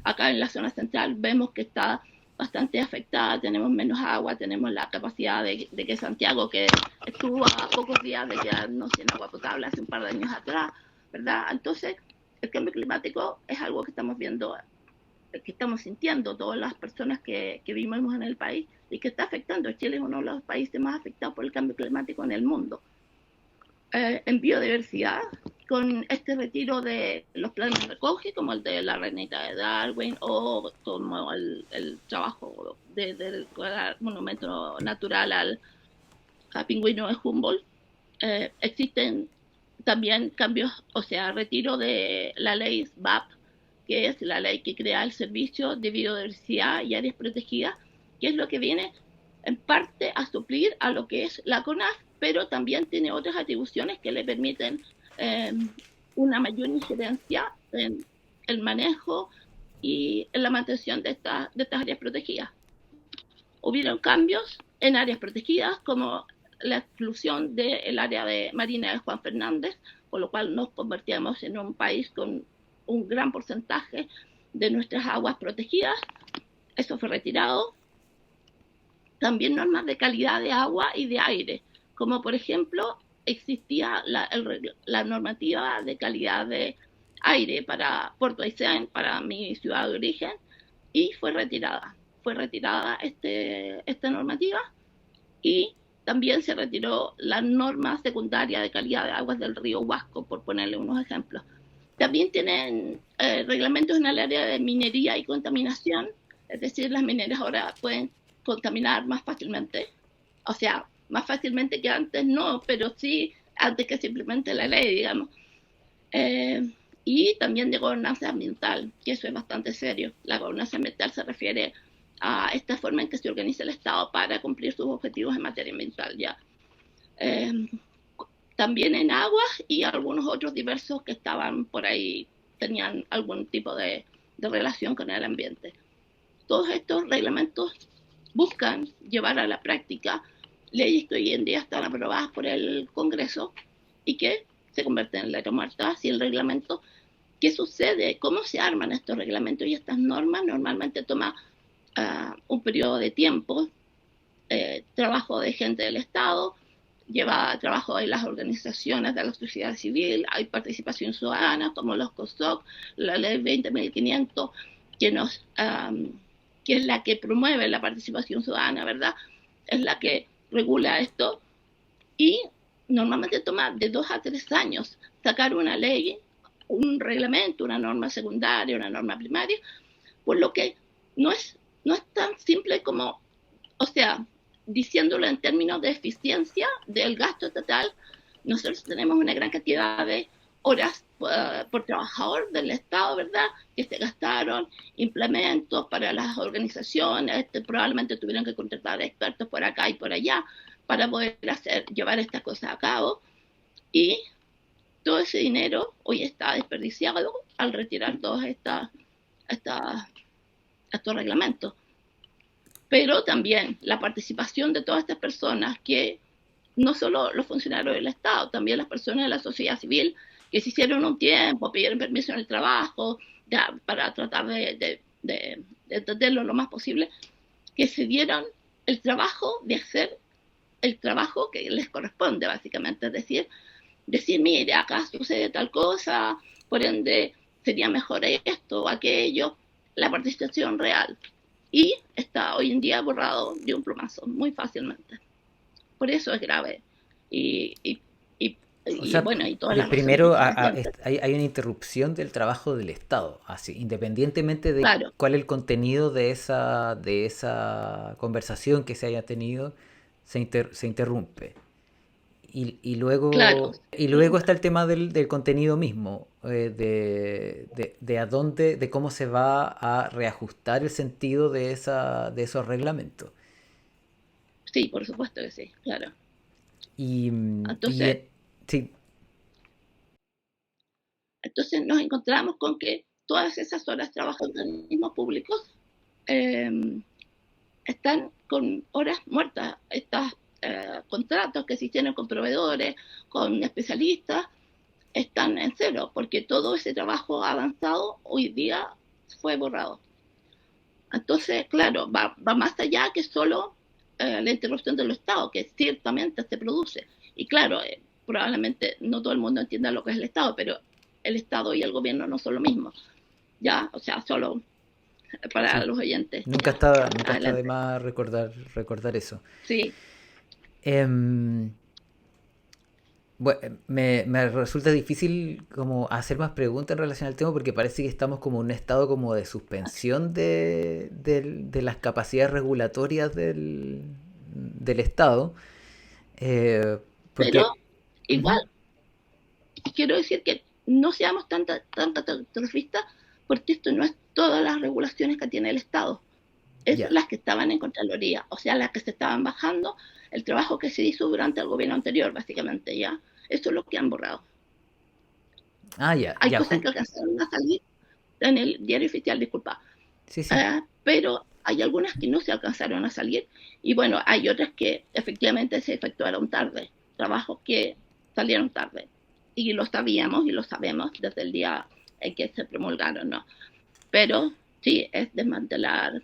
Acá en la zona central vemos que está bastante afectada, tenemos menos agua, tenemos la capacidad de que Santiago, que estuvo a pocos días de quedarnos sin agua potable hace un par de años atrás, ¿verdad? Entonces, el cambio climático es algo que estamos viendo, que estamos sintiendo todas las personas que vivimos en el país y que está afectando. Chile es uno de los países más afectados por el cambio climático en el mundo. En biodiversidad, con este retiro de los planes de recogida, como el de la ranita de Darwin, o como el trabajo del monumento natural al pingüino de Humboldt, existen también cambios, o sea, retiro de la ley SBAP, que es la ley que crea el Servicio de Biodiversidad y Áreas Protegidas, que es lo que viene en parte a suplir a lo que es la CONAF, pero también tiene otras atribuciones que le permiten una mayor incidencia en el manejo y en la mantención de estas áreas protegidas. hubieron cambios en áreas protegidas, como la exclusión del área de marina de Juan Fernández, con lo cual nos convertíamos en un país con un gran porcentaje de nuestras aguas protegidas. Eso fue retirado. También normas de calidad de agua y de aire, como por ejemplo existía la normativa de calidad de aire para Puerto Aysén, para mi ciudad de origen, y fue retirada esta normativa, y también se retiró la norma secundaria de calidad de aguas del río Huasco, por ponerle unos ejemplos. También tienen reglamentos en el área de minería y contaminación, es decir, las mineras ahora pueden contaminar más fácilmente, o sea, más fácilmente que antes no, pero sí antes que simplemente la ley, digamos. Y también de gobernanza ambiental, que eso es bastante serio. La gobernanza ambiental se refiere a esta forma en que se organiza el Estado para cumplir sus objetivos en materia ambiental, ya. También en aguas y algunos otros diversos que estaban por ahí, tenían algún tipo de relación con el ambiente. Todos estos reglamentos buscan llevar a la práctica leyes que hoy en día están aprobadas por el Congreso y que se convierten en ley muerta sin reglamento. ¿Qué sucede? ¿Cómo se arman estos reglamentos y estas normas? Normalmente toma un periodo de tiempo, trabajo de gente del Estado, lleva trabajo de las organizaciones de la sociedad civil, hay participación ciudadana como los COSOC, la ley 20.500 que es la que promueve la participación ciudadana, ¿verdad? Es la que regula esto, y normalmente toma de 2 a 3 años sacar una ley, un reglamento, una norma secundaria, una norma primaria, por lo que no es tan simple como, o sea, diciéndolo en términos de eficiencia del gasto estatal, nosotros tenemos una gran cantidad de horas por trabajador del Estado, ¿verdad?, que se gastaron, implementos para las organizaciones, probablemente tuvieron que contratar expertos por acá y por allá para poder llevar estas cosas a cabo, y todo ese dinero hoy está desperdiciado al retirar todos estos reglamentos. Pero también la participación de todas estas personas, que no solo los funcionarios del Estado, también las personas de la sociedad civil, que se hicieron un tiempo, pidieron permiso en el trabajo, ya, para tratar de entenderlo lo más posible, que se dieron el trabajo de hacer el trabajo que les corresponde, básicamente, es decir, mire, acá sucede tal cosa, por ende sería mejor esto o aquello, la participación real. Y está hoy en día borrado de un plumazo, muy fácilmente. Por eso es grave. O sea, bueno, y todas las primero hay una interrupción del trabajo del Estado, así, independientemente de claro, cuál es el contenido de esa conversación que se haya tenido, se interrumpe. Y luego, claro, y luego está el tema del contenido mismo, de cómo se va a reajustar el sentido de esos reglamentos. sí, por supuesto que sí, claro. Y Entonces sí, nos encontramos con que todas esas horas trabajo en organismos públicos están con horas muertas. Estos contratos que se hicieron con proveedores, con especialistas, están en cero, porque todo ese trabajo avanzado hoy día fue borrado. Entonces, claro, va más allá que solo la interrupción del Estado, que ciertamente se produce. Y claro, probablemente no todo el mundo entienda lo que es el Estado, pero el Estado y el gobierno no son lo mismo. Ya, o sea, solo para sí. los oyentes. Nunca está de más recordar eso. Sí. Bueno, me resulta difícil como hacer más preguntas en relación al tema, porque parece que estamos como en un estado como de suspensión de las capacidades regulatorias del Estado. Porque, Pero igual, quiero decir que no seamos tan catastrofistas, porque esto no es todas las regulaciones que tiene el Estado, es las que estaban en Contraloría, o sea, las que se estaban bajando, el trabajo que se hizo durante el gobierno anterior, básicamente, ya. Eso es lo que han borrado. Hay cosas que alcanzaron a salir en el diario oficial, disculpa. Sí, sí. Pero Hay algunas que no se alcanzaron a salir y bueno, hay otras que efectivamente se efectuaron tarde, trabajos que salieron tarde y lo sabíamos y lo sabemos desde el día en que se promulgaron, ¿no? Pero sí, es desmantelar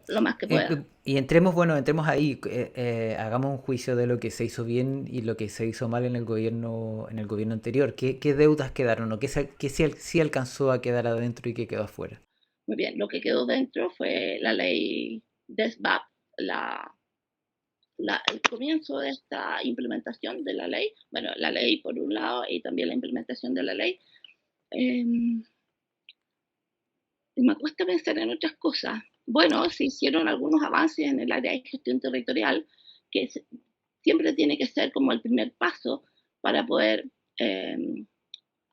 lo más que pueda. Y entremos ahí, hagamos un juicio de lo que se hizo bien y lo que se hizo mal en el gobierno anterior. ¿Qué deudas quedaron o qué sí alcanzó a quedar adentro y qué quedó afuera? Muy bien, lo que quedó dentro fue la ley de SBAP, el comienzo de esta implementación de la ley, bueno, la ley por un lado y también la implementación de la ley. Eh, Me cuesta pensar en otras cosas. Bueno, se hicieron algunos avances en el área de gestión territorial, que siempre tiene que ser como el primer paso para poder eh,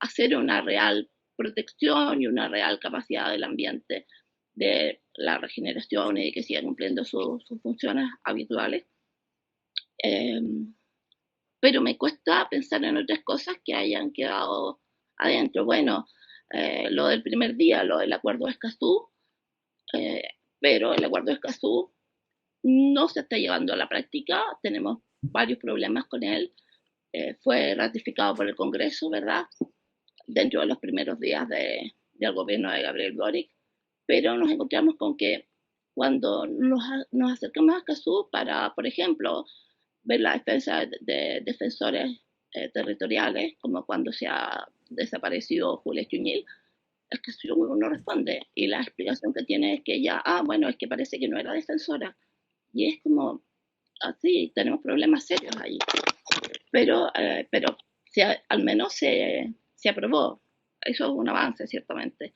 hacer una real protección y una real capacidad del ambiente de la regeneración y que siga cumpliendo sus funciones habituales. Eh, pero me cuesta pensar en otras cosas que hayan quedado adentro. Bueno, lo del primer día, lo del acuerdo de Escazú, eh, pero el acuerdo de Escazú no se está llevando a la práctica, tenemos varios problemas con él, fue ratificado por el Congreso, ¿verdad? Dentro de los primeros días del gobierno de Gabriel Boric, pero nos encontramos con que cuando nos acercamos a Escazú para, por ejemplo, ver la defensa de defensores territoriales, como cuando se ha desaparecido Julia Chuñil, es que no responde. Y la explicación que tiene es que ella, bueno, es que parece que no era defensora. Y es como, así, tenemos problemas serios ahí. Pero al menos se aprobó. Eso es un avance, ciertamente.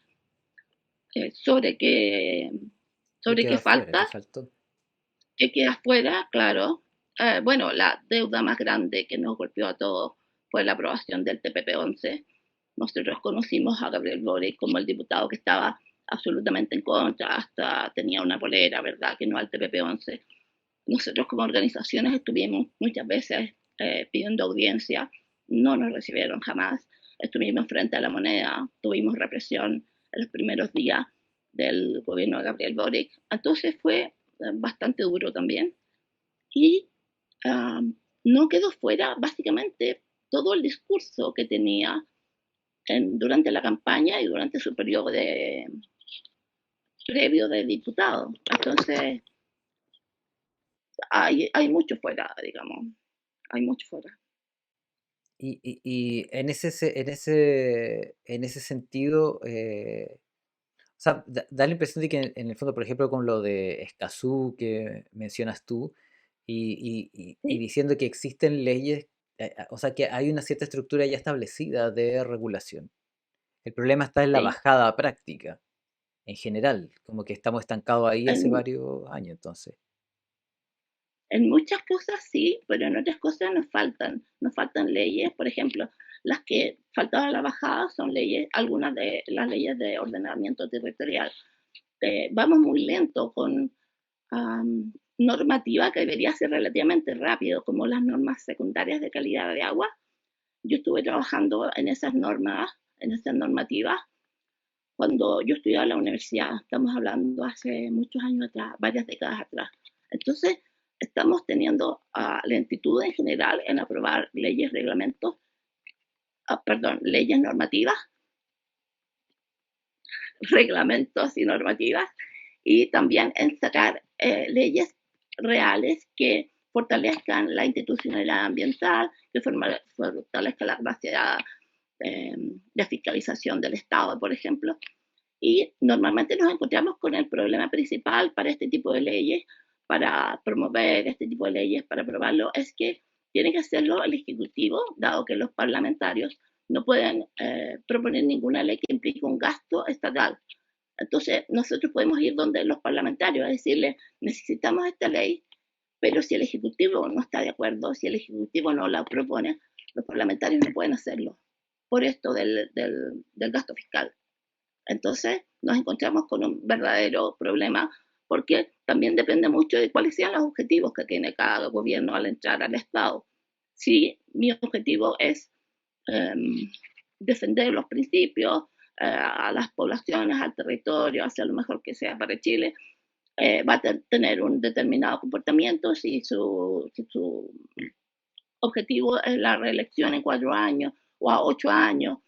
Sobre ¿Qué quedó qué afuera? ¿Qué falta, faltó? qué queda afuera, claro. Bueno, la deuda más grande que nos golpeó a todos fue la aprobación del TPP-11. Nosotros conocimos a Gabriel Boric como el diputado que estaba absolutamente en contra, hasta tenía una polera, ¿verdad?, que no al TPP-11. Nosotros como organizaciones estuvimos muchas veces pidiendo audiencia, no nos recibieron jamás, estuvimos frente a la moneda, tuvimos represión en los primeros días del gobierno de Gabriel Boric, entonces fue bastante duro también. Y no quedó fuera básicamente todo el discurso que tenía durante la campaña y durante su periodo previo de diputado. Entonces, hay mucho fuera, digamos, hay mucho fuera. Y en ese sentido, o sea, da la impresión de que en el fondo, por ejemplo, con lo de Escazú que mencionas tú, y ¿Sí? diciendo que existen leyes, o sea, que hay una cierta estructura ya establecida de regulación. El problema está en la Sí. bajada práctica, en general, como que estamos estancados ahí hace En, varios años, entonces. en muchas cosas sí, pero en otras cosas nos faltan leyes. Por ejemplo, las que faltaban a la bajada son leyes, algunas de las leyes de ordenamiento territorial. Vamos muy lento con normativa que debería ser relativamente rápido, como las normas secundarias de calidad de agua. Yo estuve trabajando en esas normas, en esas normativas, cuando yo estudiaba en la universidad. Estamos hablando hace muchos años atrás, varias décadas atrás. Entonces, estamos teniendo lentitud en general en aprobar leyes, reglamentos, leyes normativas, reglamentos y normativas, y también en sacar leyes reales que fortalezcan la institucionalidad ambiental, que fortalezcan la capacidad de fiscalización del Estado, por ejemplo. Y normalmente nos encontramos con el problema principal para este tipo de leyes, para promover este tipo de leyes, para aprobarlo, es que tiene que hacerlo el Ejecutivo, dado que los parlamentarios no pueden proponer ninguna ley que implique un gasto estatal. Entonces, nosotros podemos ir donde los parlamentarios a decirles, necesitamos esta ley, pero si el Ejecutivo no está de acuerdo, si el Ejecutivo no la propone, los parlamentarios no pueden hacerlo por esto del gasto fiscal. Entonces nos encontramos con un verdadero problema porque también depende mucho de cuáles sean los objetivos que tiene cada gobierno al entrar al Estado. Si mi objetivo es eh, defender los principios a las poblaciones, al territorio, hacia lo mejor que sea para Chile, va a tener un determinado comportamiento. Si su objetivo es la reelección en 4 años o a 8 años,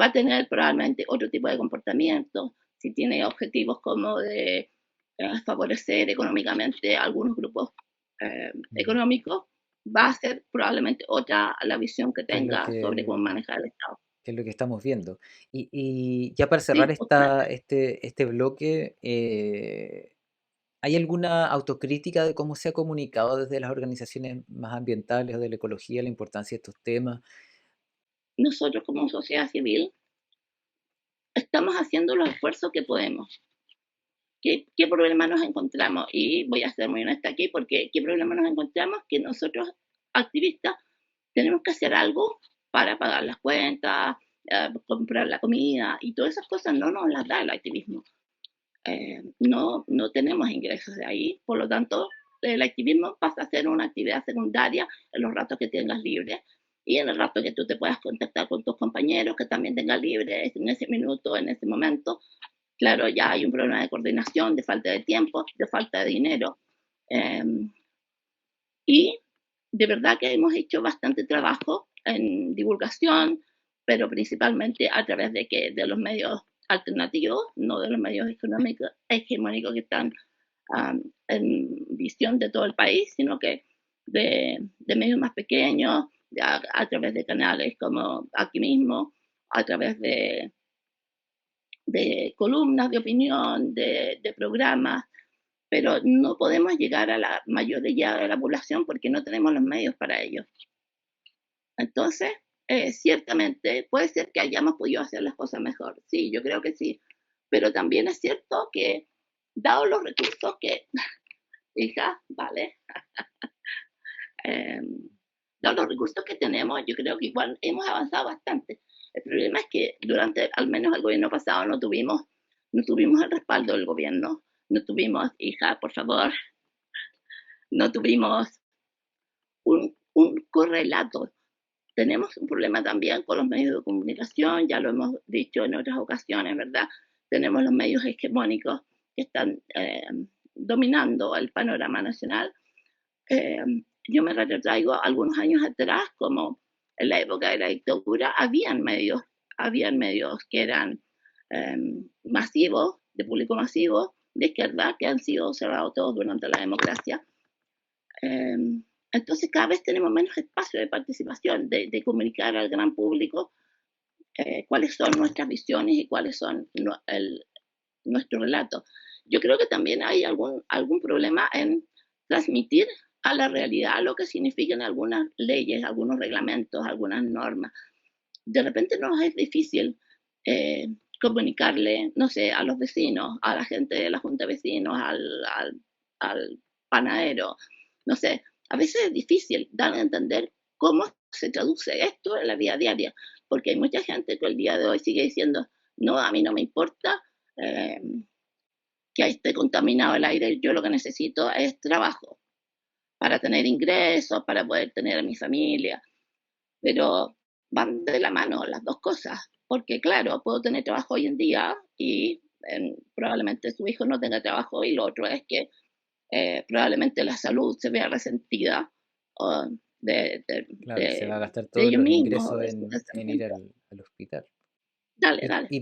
va a tener probablemente otro tipo de comportamiento. Si tiene objetivos como de favorecer económicamente a algunos grupos económicos, va a ser probablemente otra la visión que Que es lo tenga sobre cómo manejar el Estado. que es lo que estamos viendo. Y ya para cerrar Sí, justamente. este bloque, ¿hay alguna autocrítica de cómo se ha comunicado desde las organizaciones más ambientales o de la ecología la importancia de estos temas? Nosotros como sociedad civil estamos haciendo los esfuerzos que podemos. ¿Qué problema nos encontramos? Y voy a ser muy honesta aquí porque ¿qué problema nos encontramos? Que nosotros, activistas, tenemos que hacer algo para pagar las cuentas, comprar la comida y todas esas cosas no nos las da el activismo. No tenemos ingresos de ahí, por lo tanto, el activismo pasa a ser una actividad secundaria en los ratos que tengas libres y en el rato que tú te puedas contactar con tus compañeros que también tengan libre en ese minuto, en ese momento. Claro, ya hay un problema de coordinación, de falta de tiempo, de falta de dinero. Eh, y de verdad que hemos hecho bastante trabajo en divulgación, pero principalmente a través de los medios alternativos, no de los medios económicos hegemónicos que están en visión de todo el país, sino que de medios más pequeños, a través de canales como aquí mismo, a través de columnas de opinión, de programas, pero no podemos llegar a la mayoría de la población porque no tenemos los medios para ello. Entonces, ciertamente puede ser que hayamos podido hacer las cosas mejor, sí, yo creo que sí, pero también es cierto que, dado los recursos que, hija, vale, eh, dado los recursos que tenemos, yo creo que igual hemos avanzado bastante. El problema es que durante al menos el gobierno pasado no tuvimos el respaldo del gobierno, no tuvimos, hija, por favor, no tuvimos un correlato. Tenemos un problema también con los medios de comunicación, ya lo hemos dicho en otras ocasiones, ¿verdad? Tenemos los medios hegemónicos que están dominando el panorama nacional. Eh, yo me retraigo algunos años atrás, como en la época de la dictadura, habían medios que eran masivos, de público masivo, de izquierda, que han sido cerrados todos durante la democracia. Entonces cada vez tenemos menos espacio de participación, de comunicar al gran público cuáles son nuestras visiones y cuáles son nuestro relato. Yo creo que también hay algún problema en transmitir a la realidad lo que significan algunas leyes, algunos reglamentos, algunas normas. De repente nos es difícil comunicarle, no sé, a los vecinos, a la gente de la junta de vecinos, al panadero, no sé, a veces es difícil dar a entender cómo se traduce esto en la vida diaria, porque hay mucha gente que el día de hoy sigue diciendo, no, a mí no me importa eh, que esté contaminado el aire, yo lo que necesito es trabajo para tener ingresos, para poder tener a mi familia, pero van de la mano las dos cosas, porque claro, puedo tener trabajo hoy en día y probablemente su hijo no tenga trabajo y lo otro es que probablemente la salud se vea resentida o Claro, se va a gastar de todos ellos los mismos o ingresos de sus en ir descendientes. al hospital. Dale, dale.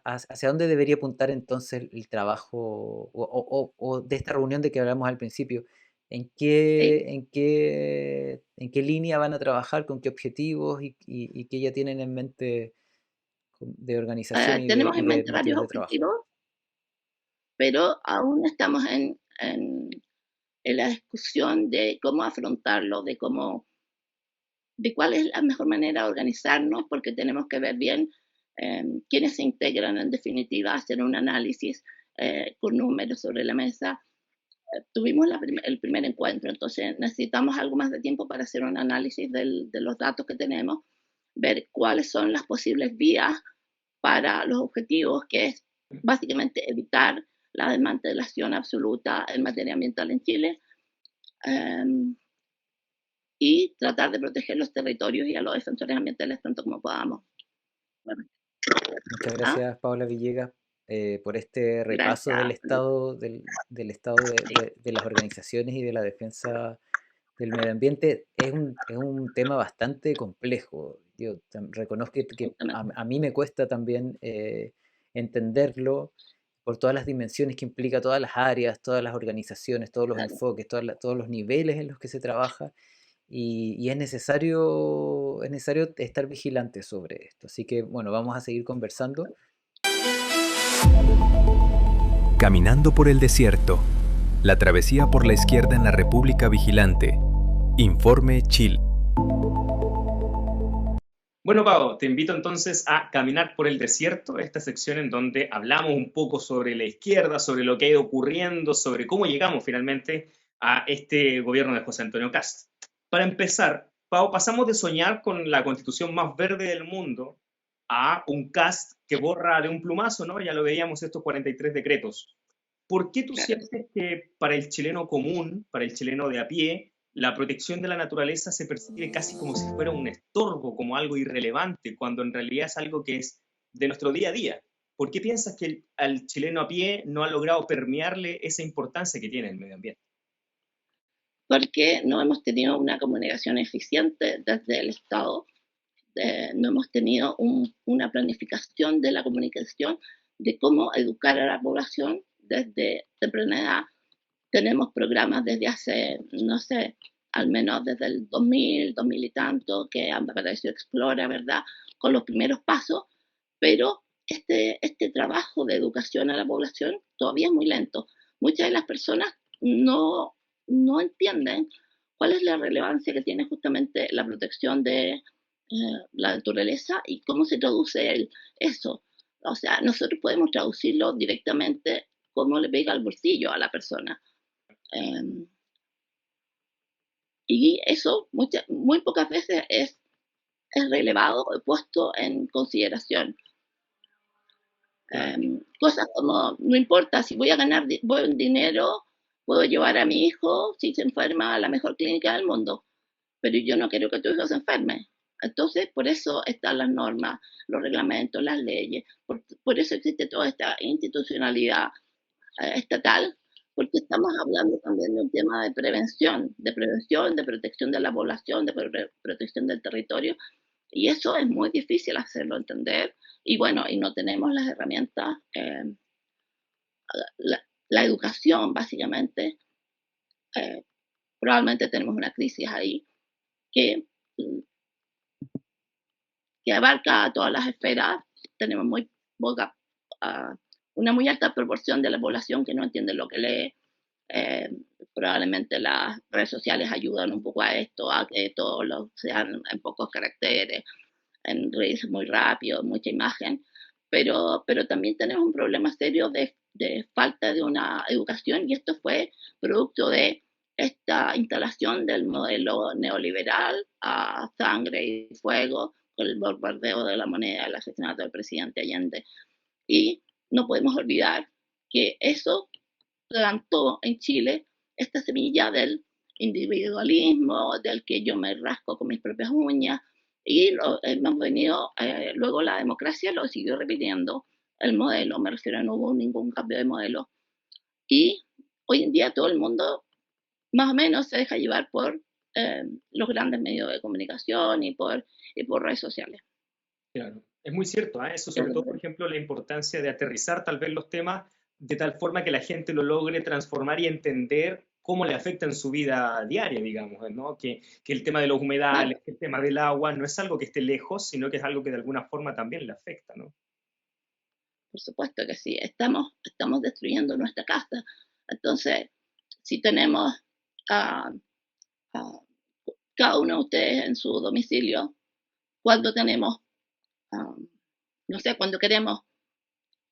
¿Hacia dónde debería apuntar entonces el trabajo o de esta reunión de que hablamos al principio? ¿En Sí. qué, en qué, en qué línea van a trabajar, con qué objetivos y qué ya tienen en mente de organización Tenemos y en de mente motivos varios de trabajo? objetivos, pero aún estamos en la discusión de cómo afrontarlo, de cuál es la mejor manera de organizarnos, porque tenemos que ver bien quiénes se integran en definitiva, hacer un análisis con números sobre la mesa. Tuvimos el primer encuentro, entonces necesitamos algo más de tiempo para hacer un análisis de los datos que tenemos, ver cuáles son las posibles vías para los objetivos, que es básicamente evitar la desmantelación absoluta en materia ambiental en Chile, um, y tratar de proteger los territorios y a los defensores ambientales tanto como podamos. Bueno, Muchas ¿ah? gracias, Paula Villegas, por este repaso del Gracias. estado, del estado de las organizaciones y de la defensa del medio ambiente. Es un tema bastante complejo. Yo reconozco que Justamente. a mí me cuesta también entenderlo por todas las dimensiones que implica, todas las áreas, todas las organizaciones, todos los Claro. enfoques, todos los niveles en los que se trabaja. Y es necesario estar vigilante sobre esto. Así que, bueno, vamos a seguir conversando. Caminando por el desierto. La travesía por la izquierda en la República Vigilante. Informe Chile. Bueno, Pau, te invito entonces a caminar por el desierto, esta sección en donde hablamos un poco sobre la izquierda, sobre lo que ha ido ocurriendo, sobre cómo llegamos finalmente a este gobierno de José Antonio Kast. Para empezar, Pau, pasamos de soñar con la constitución más verde del mundo a un Kast que borra de un plumazo, ¿no? Ya lo veíamos estos 43 decretos. ¿Por qué tú Claro. sientes que para el chileno común, para el chileno de a pie, la protección de la naturaleza se percibe casi como si fuera un estorbo, como algo irrelevante, cuando en realidad es algo que es de nuestro día a día? ¿Por qué piensas que al chileno a pie no ha logrado permearle esa importancia que tiene el medio ambiente? Porque no hemos tenido una comunicación eficiente desde el Estado, no hemos tenido una planificación de la comunicación, de cómo educar a la población desde temprana edad. Tenemos programas desde hace, no sé, al menos desde el 2000, 2000 y tanto, que han aparecido Explora, ¿verdad? Con los primeros pasos, pero este trabajo de educación a la población todavía es muy lento. Muchas de las personas no entienden cuál es la relevancia que tiene justamente la protección de la naturaleza y cómo se traduce eso. O sea, nosotros podemos traducirlo directamente cómo le pega al bolsillo a la persona. Eh, y eso muy pocas veces es relevado o puesto en consideración. Claro. Cosas como, no importa, si voy a ganar buen dinero, puedo llevar a mi hijo, si se enferma, a la mejor clínica del mundo, pero yo no quiero que tu hijo se enferme. Entonces, por eso están las normas, los reglamentos, las leyes, por eso existe toda esta institucionalidad estatal, porque estamos hablando también de un tema de protección de la población, de protección del territorio, y eso es muy difícil hacerlo entender, y bueno, y no tenemos las herramientas, la educación básicamente, eh, probablemente tenemos una crisis ahí que, que abarca a todas las esferas, tenemos muy poca, uh, una muy alta proporción de la población que no entiende lo que lee. Eh, Probablemente las redes sociales ayudan un poco a esto, a que todos sean en pocos caracteres, en redes muy rápido, mucha imagen, pero también tenemos un problema serio de falta de una educación y esto fue producto de esta instalación del modelo neoliberal a sangre y fuego, con el bombardeo de la moneda, el asesinato del presidente Allende. Y no podemos olvidar que eso plantó en Chile esta semilla del individualismo, del que yo me rasco con mis propias uñas, y hemos venido, luego la democracia lo siguió repitiendo, el modelo, me refiero, no hubo ningún cambio de modelo, y hoy en día todo el mundo más o menos se deja llevar por los grandes medios de comunicación y por redes sociales. Claro, es muy cierto, ¿ah? Eso sobre todo, por ejemplo, la importancia de aterrizar tal vez los temas de tal forma que la gente lo logre transformar y entender cómo le afecta en su vida diaria, digamos, ¿no? Que el tema de los humedales, Claro, que el tema del agua, no es algo que esté lejos, sino que es algo que de alguna forma también le afecta, ¿no? por supuesto que sí, estamos destruyendo nuestra casa. Entonces, si tenemos a, a cada uno de ustedes en su domicilio, cuando tenemos, um, no sé, cuando queremos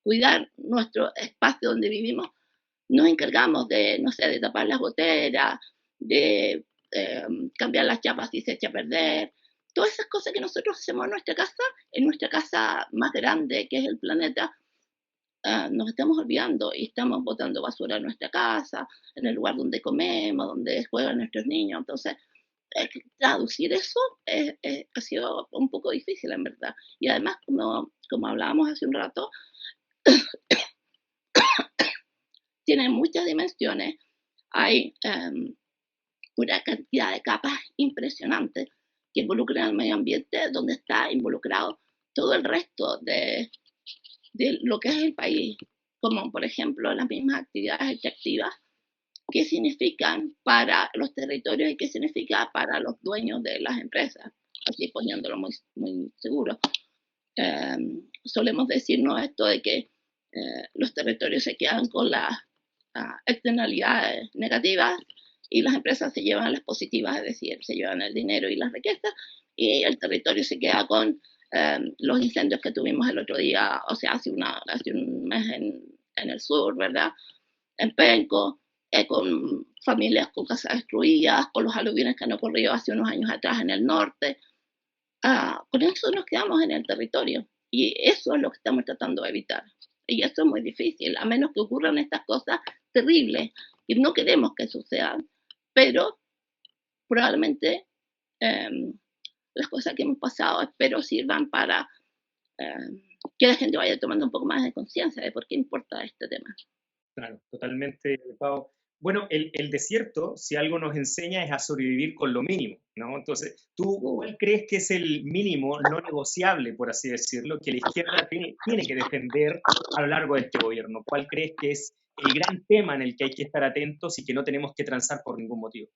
cuidar nuestro espacio donde vivimos, nos encargamos de, no sé, de tapar las goteras, de cambiar las chapas si se echa a perder, todas esas cosas que nosotros hacemos en nuestra casa más grande que es el planeta, nos estamos olvidando y estamos botando basura en nuestra casa, en el lugar donde comemos, donde juegan nuestros niños. Entonces, traducir eso ha sido un poco difícil, en verdad. Y además, como hablábamos hace un rato, tiene muchas dimensiones, hay una cantidad de capas impresionantes que involucran al medio ambiente, donde está involucrado todo el resto de lo que es el país, como por ejemplo las mismas actividades extractivas, qué significan para los territorios y qué significa para los dueños de las empresas, así poniéndolo muy, muy seguro. Solemos decirnos esto de que los territorios se quedan con las externalidades negativas y las empresas se llevan las positivas, es decir, se llevan el dinero y las riquezas, y el territorio se queda con los incendios que tuvimos el otro día, o sea, hace un mes en el sur, ¿verdad? En Penco, con familias con casas destruidas, con los aluviones que han ocurrido hace unos años atrás en el norte. Con eso nos quedamos en el territorio, y eso es lo que estamos tratando de evitar. Y eso es muy difícil, a menos que ocurran estas cosas terribles, y no queremos que sucedan, pero probablemente las cosas que hemos pasado espero sirvan para que la gente vaya tomando un poco más de conciencia de por qué importa este tema. Claro, totalmente, Pau. Bueno, el desierto, si algo nos enseña, es a sobrevivir con lo mínimo, ¿no? Entonces, ¿tú cuál crees que es el mínimo no negociable, por así decirlo, que la izquierda tiene que defender a lo largo de este gobierno? ¿Cuál crees que es el gran tema en el que hay que estar atentos y que no tenemos que transar por ningún motivo?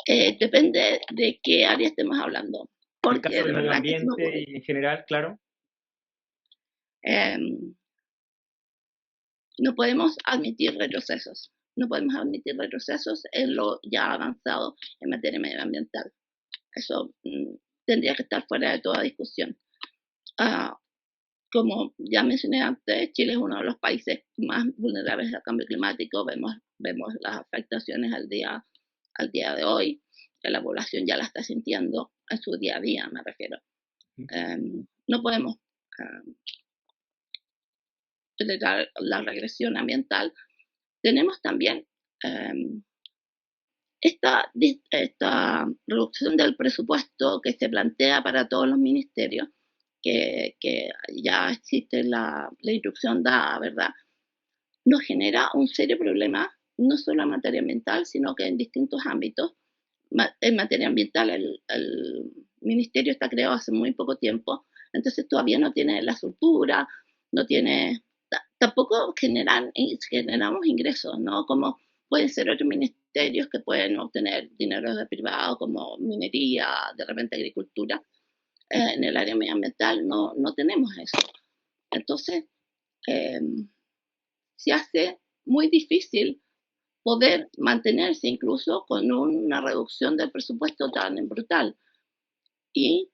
Depende de qué área estemos hablando. Porque el caso del medio ambiente y en general, claro. No podemos admitir retrocesos. No podemos admitir retrocesos en lo ya avanzado en materia medioambiental. Eso tendría que estar fuera de toda discusión. Como ya mencioné antes, Chile es uno de los países más vulnerables al cambio climático. Vemos las afectaciones al día de hoy, que la población ya la está sintiendo en su día a día, me refiero. No podemos tolerar la regresión ambiental. Tenemos también esta reducción del presupuesto que se plantea para todos los ministerios, que ya existe la instrucción dada, ¿verdad? Nos genera un serio problema, no solo en materia ambiental, sino que en distintos ámbitos. En materia ambiental, el ministerio está creado hace muy poco tiempo, entonces todavía no tiene la estructura, no tiene, tampoco generamos ingresos, ¿no? Como pueden ser otros ministerios que pueden obtener dinero de privado, como minería, de repente agricultura. En el área medioambiental no tenemos eso. Entonces, se hace muy difícil poder mantenerse incluso con una reducción del presupuesto tan brutal. Y,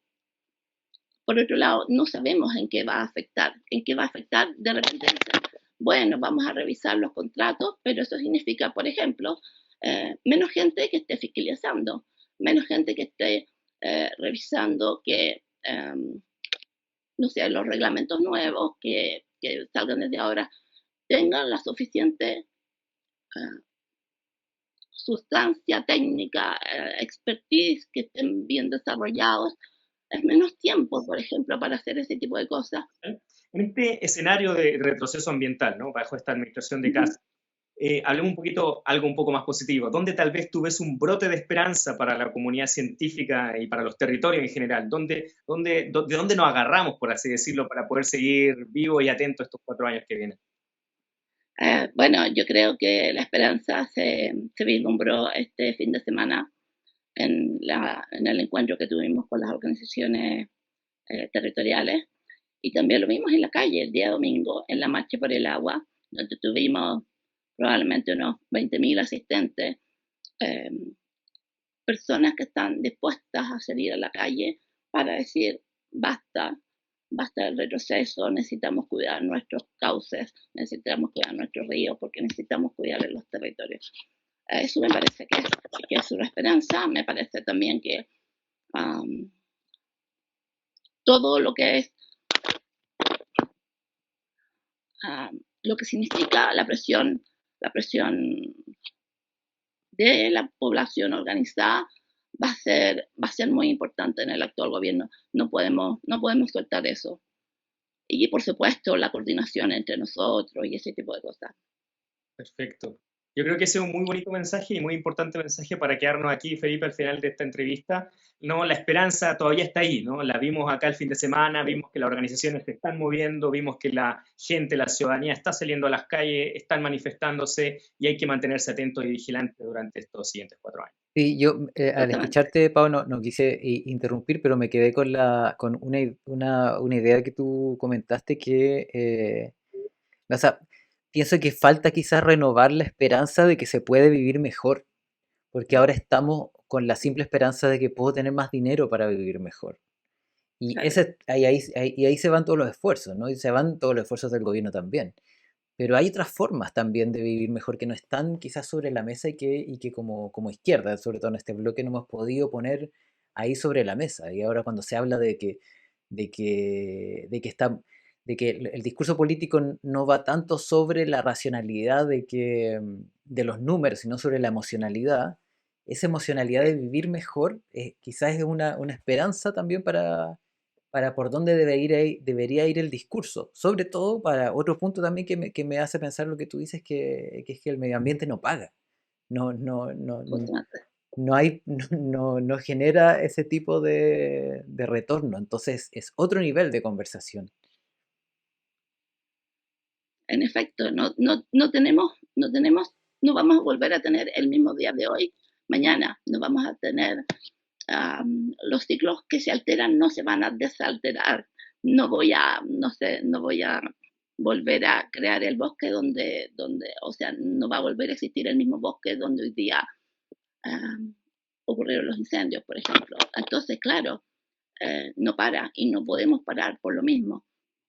por otro lado, no sabemos en qué va a afectar. De repente dicen, bueno, vamos a revisar los contratos, pero eso significa, por ejemplo, menos gente que esté fiscalizando, menos gente que esté revisando que, no sé, los reglamentos nuevos que salgan desde ahora tengan la suficiente sustancia técnica, expertise, que estén bien desarrollados. Es menos tiempo, por ejemplo, para hacer ese tipo de cosas. En este escenario de retroceso ambiental, ¿no? Bajo esta administración de Kast, hablemos un poquito, algo un poco más positivo. ¿Dónde tal vez tú ves un brote de esperanza para la comunidad científica y para los territorios en general? ¿De dónde nos agarramos, por así decirlo, para poder seguir vivos y atentos estos 4 años que vienen? Bueno, yo creo que la esperanza se vislumbró este fin de semana en el encuentro que tuvimos con las organizaciones territoriales, y también lo vimos en la calle el día domingo en la Marcha por el Agua, donde tuvimos probablemente unos 20.000 asistentes, personas que están dispuestas a salir a la calle para decir basta del retroceso, necesitamos cuidar nuestros cauces, necesitamos cuidar nuestros ríos, porque necesitamos cuidar los territorios. Eso me parece que es una esperanza. Me parece también que todo lo que es lo que significa la presión de la población organizada va a ser muy importante en el actual gobierno. No podemos soltar eso. Y por supuesto la coordinación entre nosotros y ese tipo de cosas. Perfecto. Yo creo que ese es un muy bonito mensaje y muy importante mensaje para quedarnos aquí, Felipe, al final de esta entrevista. No, la esperanza todavía está ahí, ¿no? La vimos acá el fin de semana, vimos que las organizaciones se están moviendo, vimos que la gente, la ciudadanía está saliendo a las calles, están manifestándose y hay que mantenerse atentos y vigilantes durante estos siguientes 4 años. Sí, yo al Exactamente. escucharte, Pau, no quise interrumpir, pero me quedé con una idea que tú comentaste que, o sea, pienso que falta quizás renovar la esperanza de que se puede vivir mejor, porque ahora estamos con la simple esperanza de que puedo tener más dinero para vivir mejor. Y Claro. ahí se van todos los esfuerzos, ¿no? Y se van todos los esfuerzos del gobierno también. Pero hay otras formas también de vivir mejor que no están quizás sobre la mesa y que como izquierda, sobre todo en este bloque, no hemos podido poner ahí sobre la mesa. Y ahora cuando se habla de que el discurso político no va tanto sobre la racionalidad de los números, sino sobre la emocionalidad, esa emocionalidad de vivir mejor quizás es una esperanza también para por dónde debería ir el discurso. Sobre todo para otro punto también que me hace pensar lo que tú dices, que es que el medio ambiente no paga. No, no, no, Justamente. no genera ese tipo de retorno. Entonces es otro nivel de conversación. En efecto, no vamos a volver a tener el mismo día de hoy, mañana, no vamos a tener los ciclos que se alteran no se van a desalterar. No voy a volver a crear el bosque o sea, no va a volver a existir el mismo bosque donde hoy día ocurrieron los incendios, por ejemplo. Entonces, claro, no para y no podemos parar por lo mismo.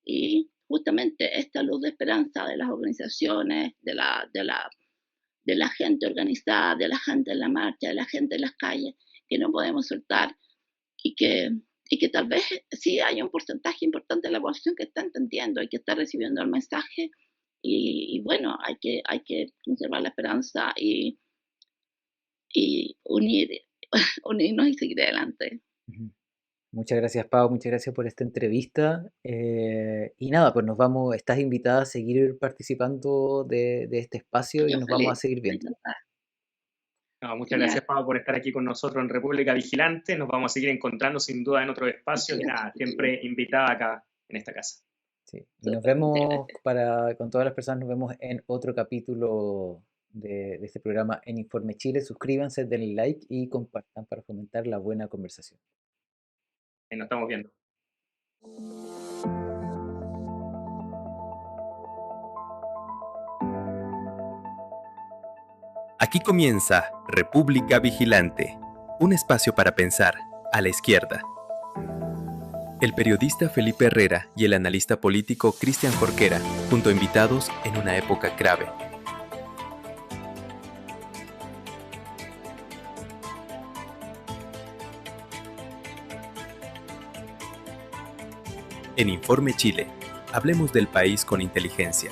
Y justamente esta luz de esperanza de las organizaciones, de la gente organizada, de la gente en la marcha, de la gente en las calles, que no podemos soltar y que tal vez sí hay un porcentaje importante de la población que está entendiendo y que está recibiendo el mensaje y bueno, hay que conservar la esperanza y unirnos y seguir adelante. Ujú. Muchas gracias, Pau, muchas gracias por esta entrevista. Y nada, pues nos vamos, estás invitada a seguir participando de este espacio y Yo nos vamos a feliz, seguir me viendo. encanta. No, muchas Genial. gracias, Pablo, por estar aquí con nosotros en República Vigilante. Nos vamos a seguir encontrando sin duda en otros espacios y nada, siempre invitada acá en esta casa. Sí. Y nos vemos con todas las personas, nos vemos en otro capítulo de este programa en Informe Chile. Suscríbanse, denle like y compartan para fomentar la buena conversación. Nos estamos viendo. Aquí comienza República Vigilante, un espacio para pensar a la izquierda. El periodista Felipe Herrera y el analista político Cristian Jorquera, junto a invitados en una época clave. En Informe Chile, hablemos del país con inteligencia.